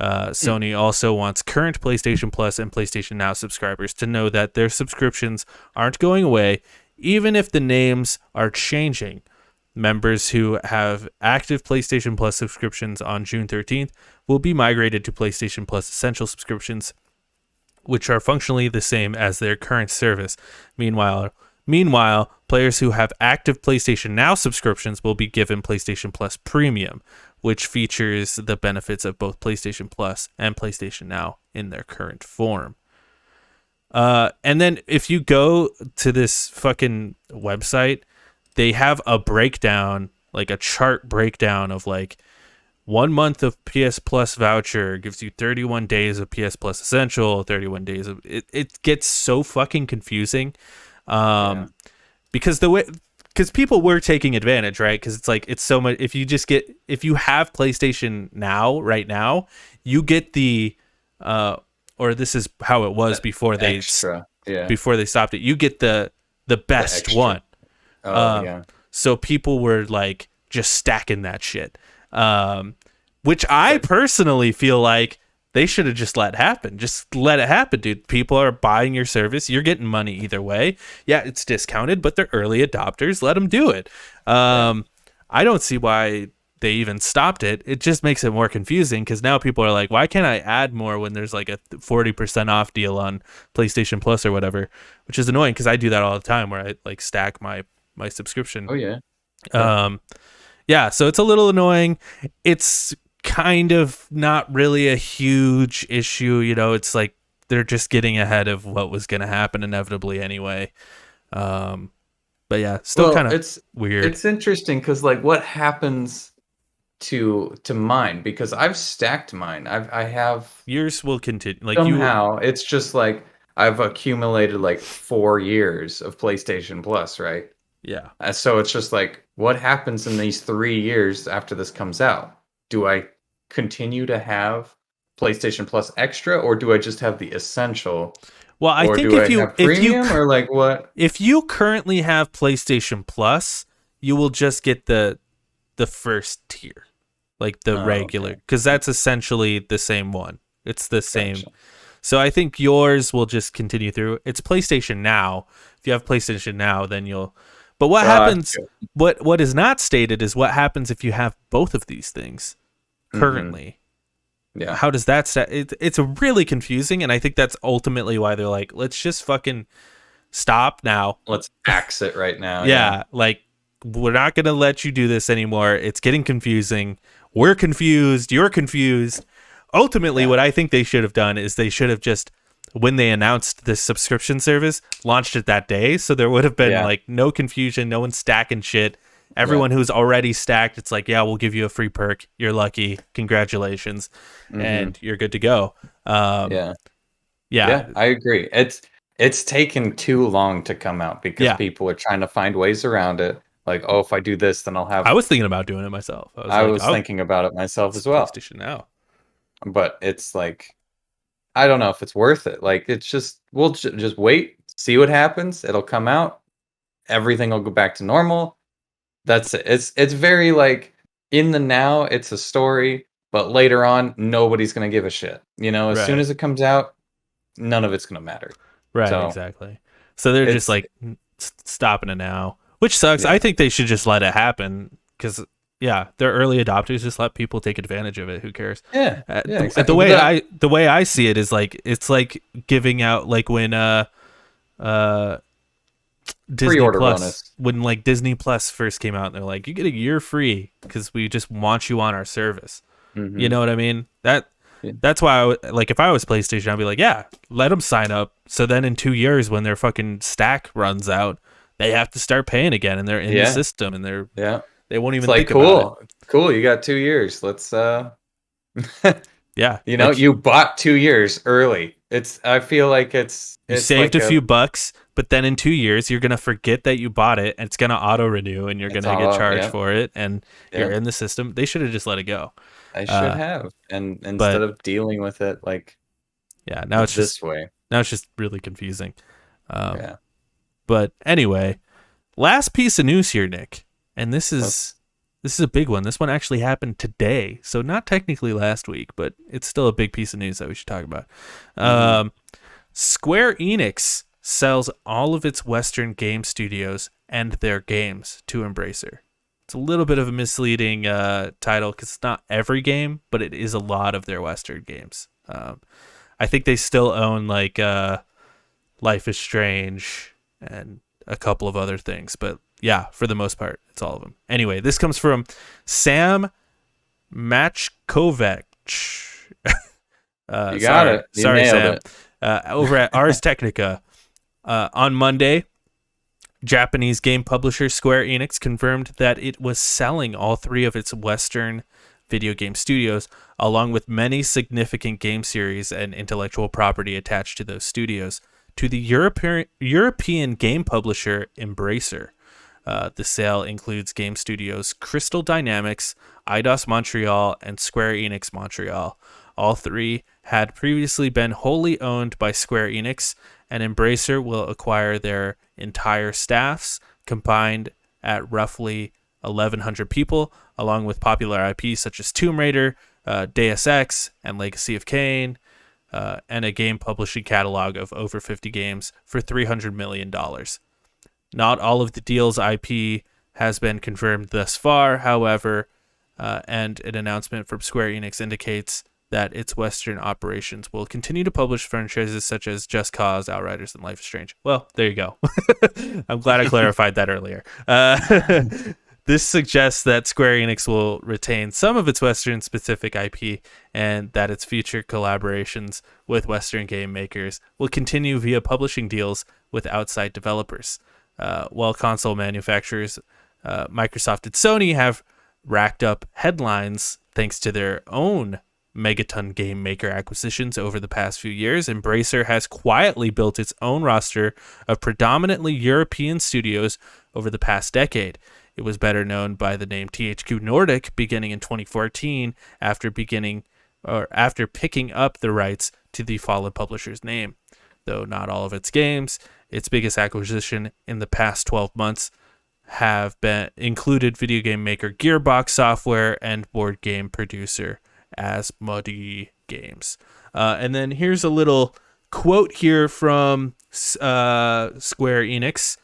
Sony also wants current PlayStation Plus and PlayStation Now subscribers to know that their subscriptions aren't going away, even if the names are changing. Members who have active PlayStation Plus subscriptions on June 13th will be migrated to PlayStation Plus Essential subscriptions, which are functionally the same as their current service. Meanwhile, players who have active PlayStation Now subscriptions will be given PlayStation Plus Premium, which features the benefits of both PlayStation Plus and PlayStation Now in their current form. And then if you go to this fucking website, they have a breakdown, like a chart breakdown of like 1 month of PS Plus voucher gives you 31 days of PS Plus Essential, 31 days of it gets so fucking confusing. Because people were taking advantage, right? Because it's like it's so much. If you have PlayStation Now right now, you get the or this is how it was before they stopped it. You get the best one. So people were like just stacking that shit, which I personally feel like they should have just let happen. Just let it happen, dude. People are buying your service. You're getting money either way. Yeah, it's discounted, but they're early adopters. Let them do it. I don't see why they even stopped it, it just makes it more confusing because now people are like, why can't I add more when there's like a 40% off deal on PlayStation Plus or whatever, which is annoying because I do that all the time where I like stack my subscription. Oh yeah. Yeah, so it's a little annoying. It's kind of not really a huge issue, you know, it's like they're just getting ahead of what was going to happen inevitably anyway. But yeah, still kind of weird. It's interesting because like what happens to mine, because I've stacked mine. I have yours will continue. Like somehow it's just like I've accumulated like 4 years of PlayStation Plus, right? Yeah. So it's just like, what happens in these 3 years after this comes out? Do I continue to have PlayStation Plus Extra, or do I just have the Essential? Well, I think if you or like what? If you currently have PlayStation Plus, you will just get the first tier, like the regular, because that's essentially the same one. It's the same. Gotcha. So I think yours will just continue through. It's PlayStation Now. If you have PlayStation Now, then you'll. But what happens? What is not stated is what happens if you have both of these things currently. Yeah. How does that it's really confusing, and I think that's ultimately why they're like, let's just fucking stop now. Let's axe it right now. Yeah, like we're not going to let you do this anymore. It's getting confusing. We're confused. You're confused. Ultimately, what I think they should have done is they should have just, when they announced this subscription service, launched it that day. So there would have been like no confusion, no one stacking shit. Everyone who's already stacked, it's like, yeah, we'll give you a free perk. You're lucky. Congratulations. And you're good to go. Yeah, I agree. It's taken too long to come out because people are trying to find ways around it. Like, oh, if I do this, then I'll have... I was thinking about doing it myself. I was thinking about it myself as well. PlayStation Now. But it's like, I don't know if it's worth it. Like, it's just, we'll just wait, see what happens. It'll come out. Everything will go back to normal. That's it. It's very like, in the now, it's a story. But later on, nobody's going to give a shit. You know, as soon as it comes out, none of it's going to matter. Right, so, exactly. So they're just like stopping it now. Which sucks. I think they should just let it happen because, they're early adopters. Just let people take advantage of it. Who cares? Yeah. Exactly. The way I see it is like it's like giving out like when Disney Pre-order Plus bonus. When like Disney Plus first came out, and they're like, you get a year free because we just want you on our service. You know what I mean? That's why if I was PlayStation, I'd be like, yeah, let them sign up. So then in 2 years, when their fucking stack runs out, they have to start paying again, and they're in the system, and they won't even think about it. Cool, you got 2 years. Let's yeah, you know, you bought 2 years early. I feel like it's saved like a few bucks, but then in 2 years you're gonna forget that you bought it, and it's gonna auto renew, and you're gonna get charged for it, and you're in the system. They should have just let it go. I should have, and instead of dealing with it like now it's this way. Now it's just really confusing. But anyway, last piece of news here, Nick, and this is a big one. This one actually happened today, so not technically last week, but it's still a big piece of news that we should talk about. Square Enix sells all of its Western game studios and their games to Embracer. It's a little bit of a misleading title because it's not every game, but it is a lot of their Western games. I think they still own like Life is Strange and a couple of other things, but yeah, for the most part, it's all of them. Anyway, this comes from Sam Machkovech. You got it. You sorry, nailed Sam. Over at Ars Technica. On Monday, Japanese game publisher Square Enix confirmed that it was selling all 3 of its Western video game studios, along with many significant game series and intellectual property attached to those studios, to the European game publisher Embracer. The sale includes game studios Crystal Dynamics, Eidos Montreal, and Square Enix Montreal. All 3 had previously been wholly owned by Square Enix, and Embracer will acquire their entire staffs, combined at roughly 1,100 people, along with popular IPs such as Tomb Raider, Deus Ex, and Legacy of Kain, and a game publishing catalog of over 50 games for $300 million. Not all of the deal's IP has been confirmed thus far. However, and an announcement from Square Enix indicates that its Western operations will continue to publish franchises such as Just Cause, Outriders, and Life is Strange. Well, there you go. I'm glad I clarified that earlier. This suggests that Square Enix will retain some of its Western-specific IP and that its future collaborations with Western game makers will continue via publishing deals with outside developers. While console manufacturers Microsoft and Sony have racked up headlines thanks to their own megaton game maker acquisitions over the past few years, Embracer has quietly built its own roster of predominantly European studios over the past decade. It was better known by the name THQ Nordic beginning in 2014 after picking up the rights to the Fallen publisher's name. Though not all of its games, its biggest acquisition in the past 12 months have been included video game maker Gearbox Software and board game producer Asmodee Games. And then here's a little quote here from Square Enix.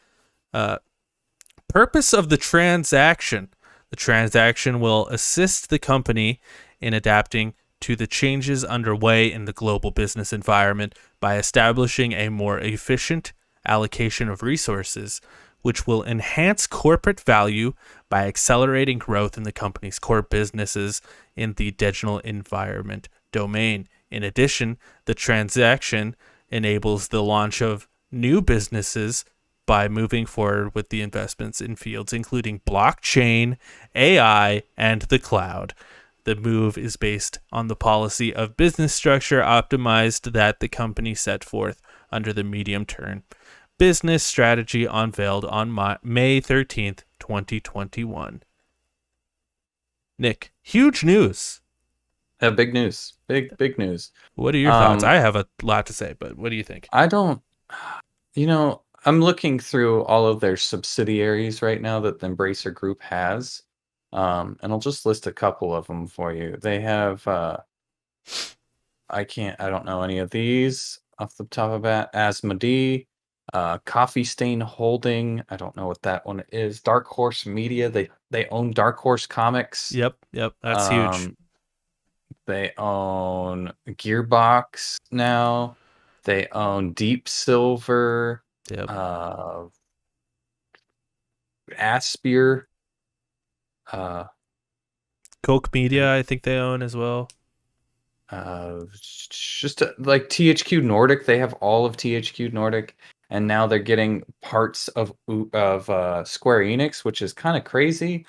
Purpose of the transaction. The transaction will assist the company in adapting to the changes underway in the global business environment by establishing a more efficient allocation of resources, which will enhance corporate value by accelerating growth in the company's core businesses in the digital environment domain. In addition, the transaction enables the launch of new businesses by moving forward with the investments in fields including blockchain, AI, and the cloud. The move is based on the policy of business structure optimized that the company set forth under the medium-term business strategy unveiled on May 13th, 2021. Nick, huge news. Big news. Big news. What are your thoughts? I have a lot to say, but what do you think? I don't, I'm looking through all of their subsidiaries right now that the Embracer Group has. And I'll just list a couple of them for you. They have, I don't know any of these off the top of that. Asmodee, Coffee Stain Holding. I don't know what that one is. Dark Horse Media. They own Dark Horse Comics. Yep. That's huge. They own Gearbox now. They own Deep Silver. Yep. Aspyr. Coke Media, I think they own as well. Just like THQ Nordic, they have all of THQ Nordic, and now they're getting parts of Square Enix, which is kind of crazy.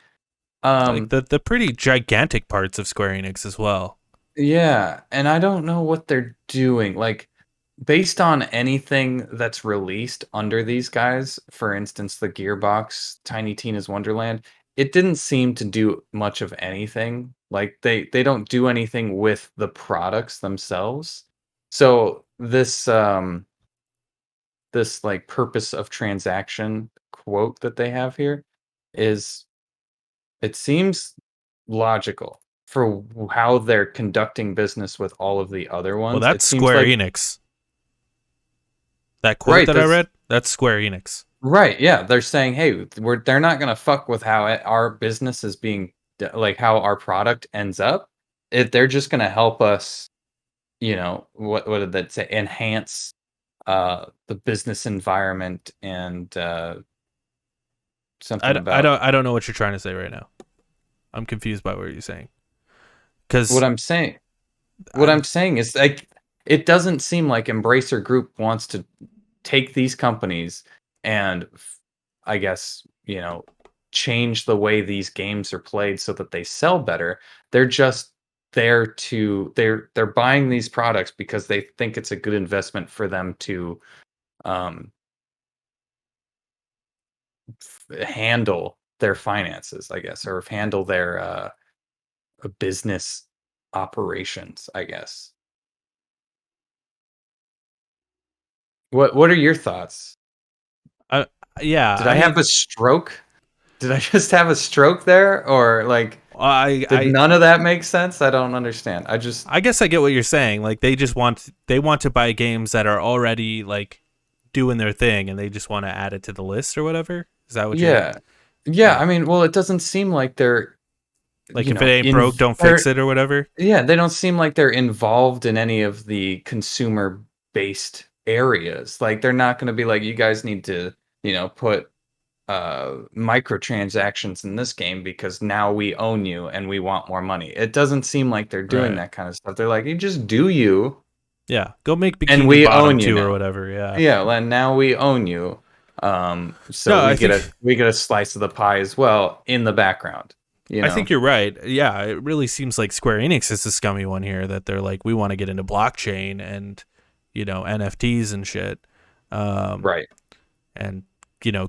Like the pretty gigantic parts of Square Enix as well. Yeah, and I don't know what they're doing. Like, based on anything that's released under these guys, for instance, the Gearbox Tiny Tina's Wonderland, it didn't seem to do much of anything. Like they don't do anything with the products themselves. So this like purpose of transaction quote that they have here is, it seems logical for how they're conducting business with all of the other ones. Well, that's Square Enix. That quote that I read, that's Square Enix. Right, yeah. They're saying, hey, they're not going to fuck with how our business is being, like how our product ends up. They're just going to help us, what did that say? Enhance the business environment and something about... I don't know what you're trying to say right now. I'm confused by what you're saying. Because what I'm saying is, like, it doesn't seem like Embracer Group wants to take these companies and, I guess, change the way these games are played so that they sell better. They're just there to they're buying these products because they think it's a good investment for them to handle their finances, I guess, or handle their business operations, I guess. What are your thoughts? Yeah. Did I have a stroke? Did I just have a stroke there, or like did none of that make sense? I don't understand. I guess I get what you're saying. Like they want to buy games that are already like doing their thing, and they just want to add it to the list or whatever. Is that what? Yeah. I mean, well, it doesn't seem like they're Like you if it know, ain't broke, don't fix it or whatever. Yeah, they don't seem like they're involved in any of the consumer based areas. Like they're not going to be like, you guys need to, put microtransactions in this game because now we own you and we want more money. It doesn't seem like they're doing Right. that kind of stuff. They're like, you just do you. Yeah, go make And Bikini we Bottom own you 2 or now. whatever. Yeah. Yeah, and now we own you. So No, we I get think- we get a slice of the pie as well in the background. I think you're right. Yeah, it really seems like Square Enix is the scummy one here, that they're like, we want to get into blockchain and, NFTs and shit. Right. And,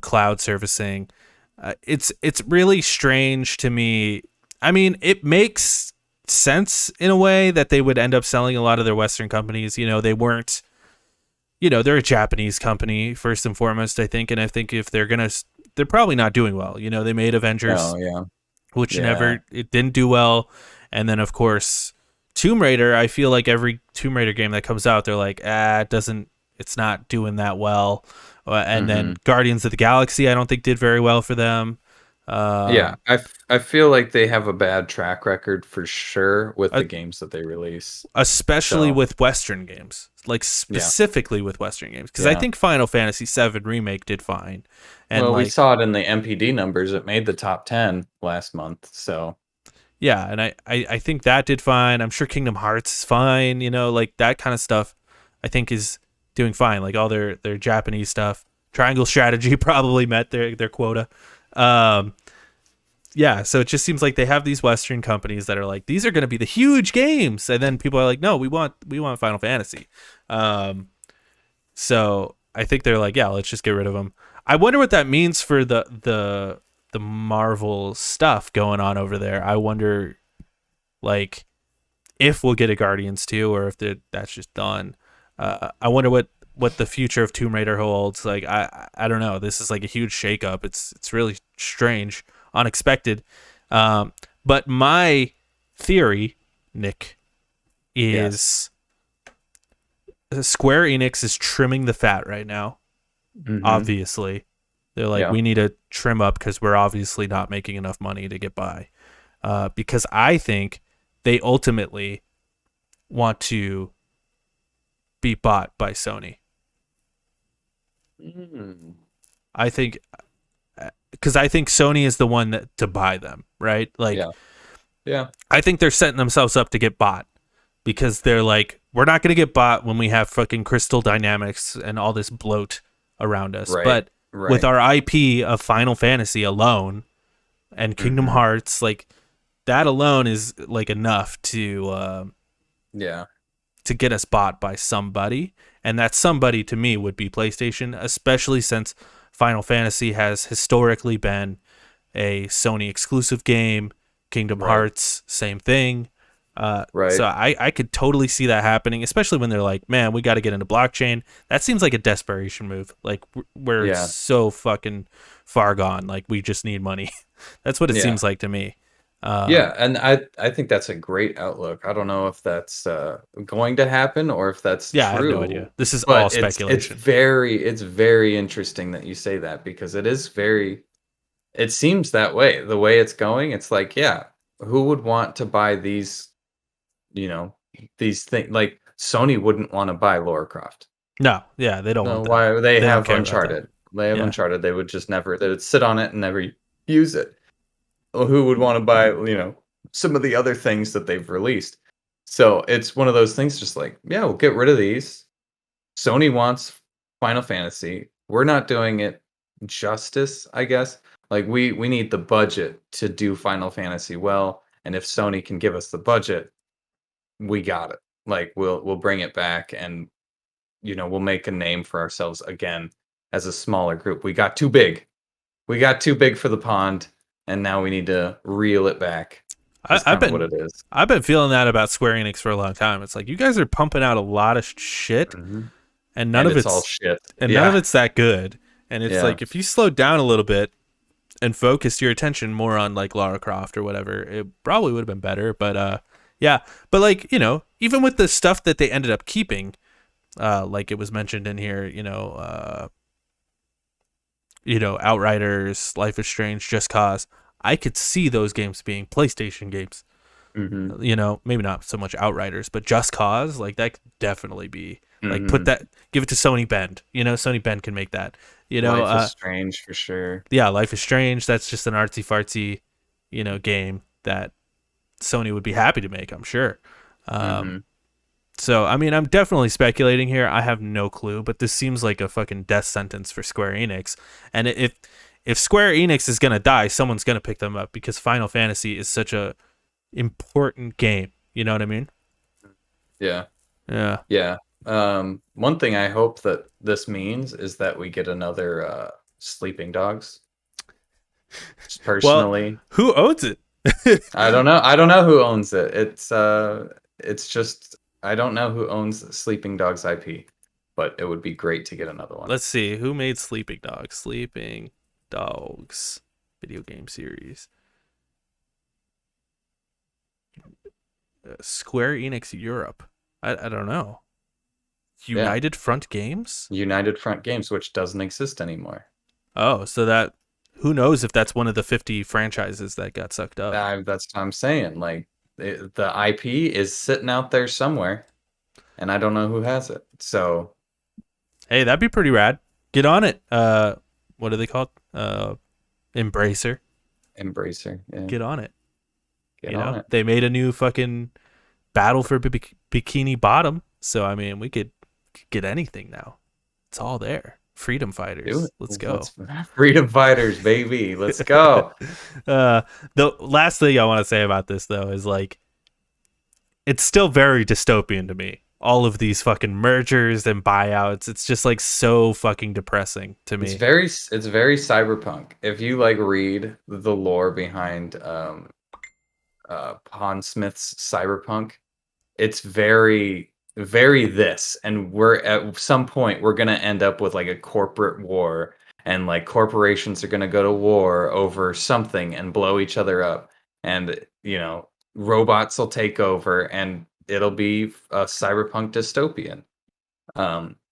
cloud servicing. It's really strange to me. I mean, it makes sense in a way that they would end up selling a lot of their Western companies. They weren't, they're a Japanese company first and foremost, I think. And I think if they're probably not doing well. They made Avengers. Oh, yeah. Which it didn't do well. And then, of course, Tomb Raider, I feel like every Tomb Raider game that comes out, they're like, it's not doing that well. And then Guardians of the Galaxy, I don't think did very well for them. I feel like they have a bad track record for sure with the games that they release. Especially with Western games, like specifically with Western games. Because I think Final Fantasy VII Remake did fine. And we saw it in the MPD numbers. It made the top 10 last month. So yeah, and I think that did fine. I'm sure Kingdom Hearts is fine. Like that kind of stuff I think is doing fine. Like all their Japanese stuff. Triangle Strategy probably met their quota. Yeah, so it just seems like they have these Western companies that are like, these are going to be the huge games, and then people are like, no, we want Final Fantasy. So I think they're like, yeah, let's just get rid of them. I wonder what that means for the Marvel stuff going on over there. I wonder, like, if we'll get a Guardians 2 or if that's just done. I wonder what the future of Tomb Raider holds. Like, I don't know. This is like a huge shakeup. It's really strange, unexpected. But my theory, Nick, is Square Enix is trimming the fat right now. Obviously, they're like, we need to trim up because we're obviously not making enough money to get by. Because I think they ultimately want to be bought by Sony. I think, because I think Sony is the one to buy them, right? Like, yeah. I think they're setting themselves up to get bought because they're like, we're not going to get bought when we have fucking Crystal Dynamics and all this bloat around us. Right, but right. with our IP of Final Fantasy alone and Kingdom Hearts, like that alone is like enough to get us bought by somebody. And that somebody to me would be PlayStation, especially since Final Fantasy has historically been a Sony exclusive game. Kingdom Hearts, same thing. So I could totally see that happening, especially when they're like, man, we got to get into blockchain. That seems like a desperation move. Like we're so fucking far gone. Like we just need money. That's what it seems like to me. And I think that's a great outlook. I don't know if that's going to happen or if that's true. I have no idea. This is all speculation. It's very interesting that you say that because it seems that way. The way it's going, it's like, who would want to buy these, these things? Like Sony wouldn't want to buy Lara Croft. No, they don't want that. Why they have don't care Uncharted. They have Uncharted. They would just they would sit on it and never use it. Well, who would want to buy, some of the other things that they've released? So it's one of those things just like, we'll get rid of these. Sony wants Final Fantasy. We're not doing it justice, I guess. Like we need the budget to do Final Fantasy well. And if Sony can give us the budget, we got it. Like we'll bring it back and, we'll make a name for ourselves again as a smaller group. We got too big. We got too big for the pond. And now we need to reel it back. What it is. I've been feeling that about Square Enix for a long time. It's like you guys are pumping out a lot of shit, and none of it's all shit, and none of it's that good. And it's like if you slowed down a little bit and focused your attention more on like Lara Croft or whatever, it probably would have been better. But but like even with the stuff that they ended up keeping, like it was mentioned in here, Outriders, Life is Strange, Just Cause. I could see those games being PlayStation games. Mm-hmm. You know, maybe not so much Outriders, but Just Cause, like that could definitely be like Mm-hmm. give it to Sony Bend. You know, Sony Bend can make that. You know, Life is Strange for sure. yeah, Life is Strange. That's just an artsy fartsy, you know, game that Sony would be happy to make, I'm sure. Mm-hmm. So, I mean, I'm definitely speculating here. I have no clue, but this seems like a fucking death sentence for Square Enix. And if Square Enix is gonna die, someone's gonna pick them up because Final Fantasy is such a important game. You know what I mean? Yeah. Yeah. Yeah. One thing I hope that this means is that we get another Sleeping Dogs. Just personally, Well, who owns it? I don't know. I don't know who owns it. It's just I don't know who owns Sleeping Dogs IP, but it would be great to get another one. Let's see. Who made Sleeping Dogs? Sleeping Dogs video game series. Square Enix Europe. I don't know. United Front Games? United Front Games, which doesn't exist anymore. Oh, so that who knows if that's one of the 50 franchises that got sucked up. That's what I'm saying. Like the IP is sitting out there somewhere, and I don't know who has it. So, hey, that'd be pretty rad. Get on it. What are they called? Embracer. Yeah. Get on it. Get on it. They made a new fucking Battle for Bikini Bottom. So I mean, we could get anything now. It's all there. Freedom Fighters. Let's go. Freedom Fighters, baby. Let's go. The last thing I want to say about this though is like, it's still very dystopian to me. All of these fucking mergers and buyouts. It's just like so fucking depressing to me. It's very cyberpunk. If you like read the lore behind Pond Smith's Cyberpunk, it's very this, and we're at some point we're gonna end up with like a corporate war, and like corporations are gonna go to war over something and blow each other up, and robots will take over, and it'll be a cyberpunk dystopian.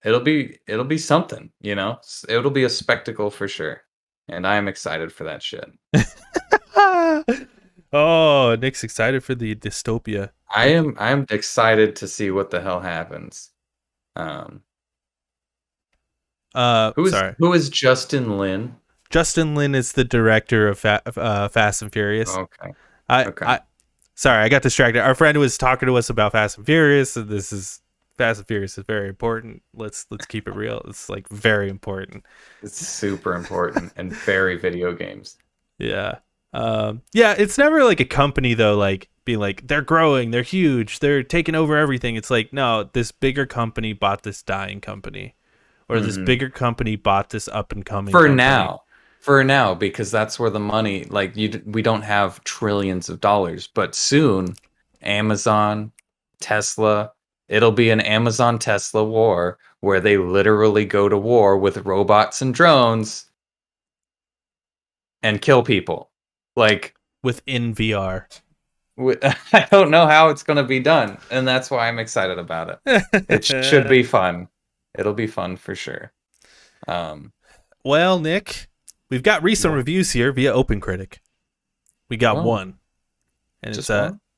It'll be something, it'll be a spectacle for sure, and I am excited for that shit. Oh, Nick's excited for the dystopia. I'm excited to see what the hell happens. Who is Justin Lin? Justin Lin is the director of Fast and Furious. Okay. Sorry, I got distracted. Our friend was talking to us about Fast and Furious, and Fast and Furious is very important. Let's keep it real. It's like very important. It's super important and very video games. Yeah. It's never like a company though, like being like they're growing, they're huge, they're taking over everything. It's like, no, this bigger company bought this dying company, or this bigger company bought this up and coming company. For now, because that's where the money, like we don't have trillions of dollars, but soon Amazon, Tesla, it'll be an Amazon Tesla war where they literally go to war with robots and drones and kill people. Like within VR. I don't know how it's going to be done, and that's why I'm excited about it. It should be fun. It'll be fun for sure. Well, Nick, we've got recent reviews here via OpenCritic. We got one, and it's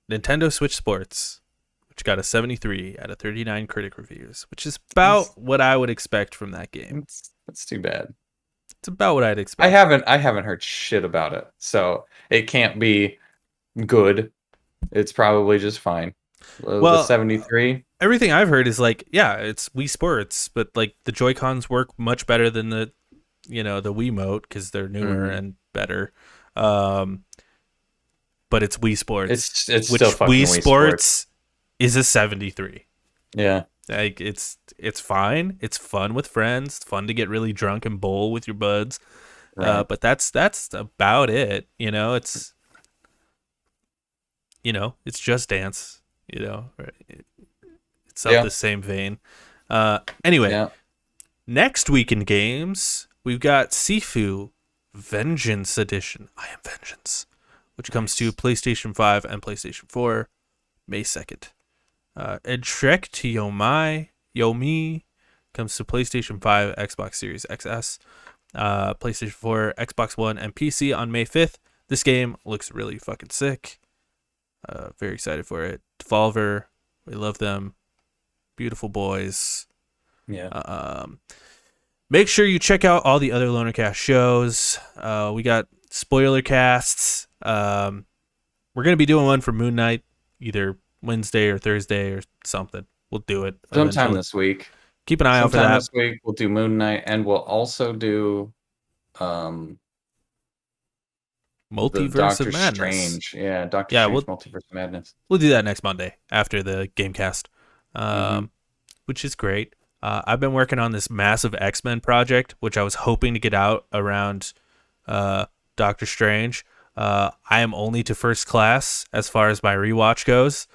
Nintendo Switch Sports, which got a 73 out of 39 critic reviews, which is about what I would expect from that game. That's too bad. It's about what I'd expect. I haven't heard shit about it, so it can't be good. It's probably just fine. The 73. Everything I've heard is like, yeah, it's Wii Sports, but like the Joy-Cons work much better than the Wiimote because they're newer and better. But it's Wii Sports. It's still fucking Wii Sports is a 73. Yeah. Like it's fine. It's fun with friends. It's fun to get really drunk and bowl with your buds. Right. But that's about it. It's Just Dance. It's of the same vein. Anyway, next week in games, we've got Sifu Vengeance Edition. I Am Vengeance, which comes to PlayStation 5 and PlayStation 4 May 2nd. Edtrek to Yomi comes to PlayStation 5, Xbox Series XS, PlayStation 4, Xbox One, and PC on May 5th. this game looks really fucking sick. Very excited for it. Devolver, we love them. Beautiful boys. Yeah. Make sure you check out all the other Lonercast shows. We got spoiler casts. We're gonna be doing one for Moon Knight, either Wednesday or Thursday or something. We'll do it Sometime eventually. this week. Keep an eye out for that. This week we'll do Moon Knight, and we'll also do the Multiverse Doctor of Madness. Strange. Yeah, Doctor Yeah, Strange Multiverse of Madness. We'll do that next Monday after the Gamecast, which is great. I've been working on this massive X-Men project, which I was hoping to get out around Doctor Strange. I am only to first class as far as my rewatch goes.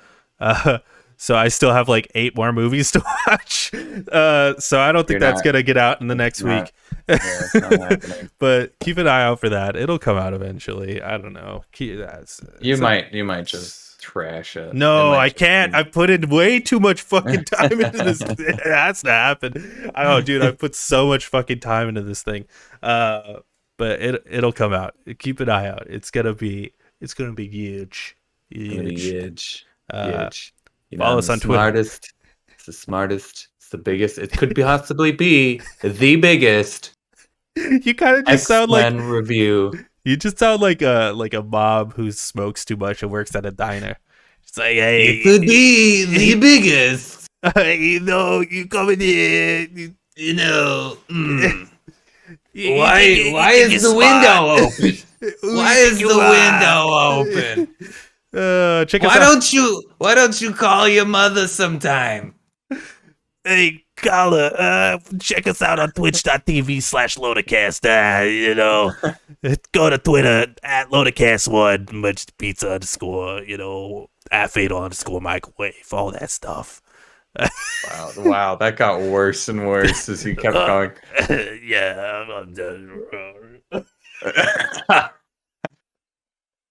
So I still have like 8 more movies to watch. So I don't think that's going to get out in the next week. It's not happening. But keep an eye out for that. It'll come out eventually. I don't know. You might just trash it. No, I can't. I put in way too much fucking time into this. It has to happen. Oh, dude, I put so much fucking time into this thing. But it'll come out. Keep an eye out. It's gonna be huge. Huge. Follow us on Twitter. It's the smartest. It's the biggest. It could possibly be the biggest. You kind of just sound like review. You just sound like a mom who smokes too much and works at a diner. It's like, hey, it could be the biggest. You coming in? Why is the window open? Why is the window open? Check us out. Why don't you call your mother sometime? Hey, caller, check us out on twitch.tv/Lonercast. Go to Twitter @Lonercast1, much pizza _ @Fatal _microwave, all that stuff. Wow, that got worse and worse as he kept going. Yeah.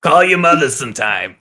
Call your mother sometime.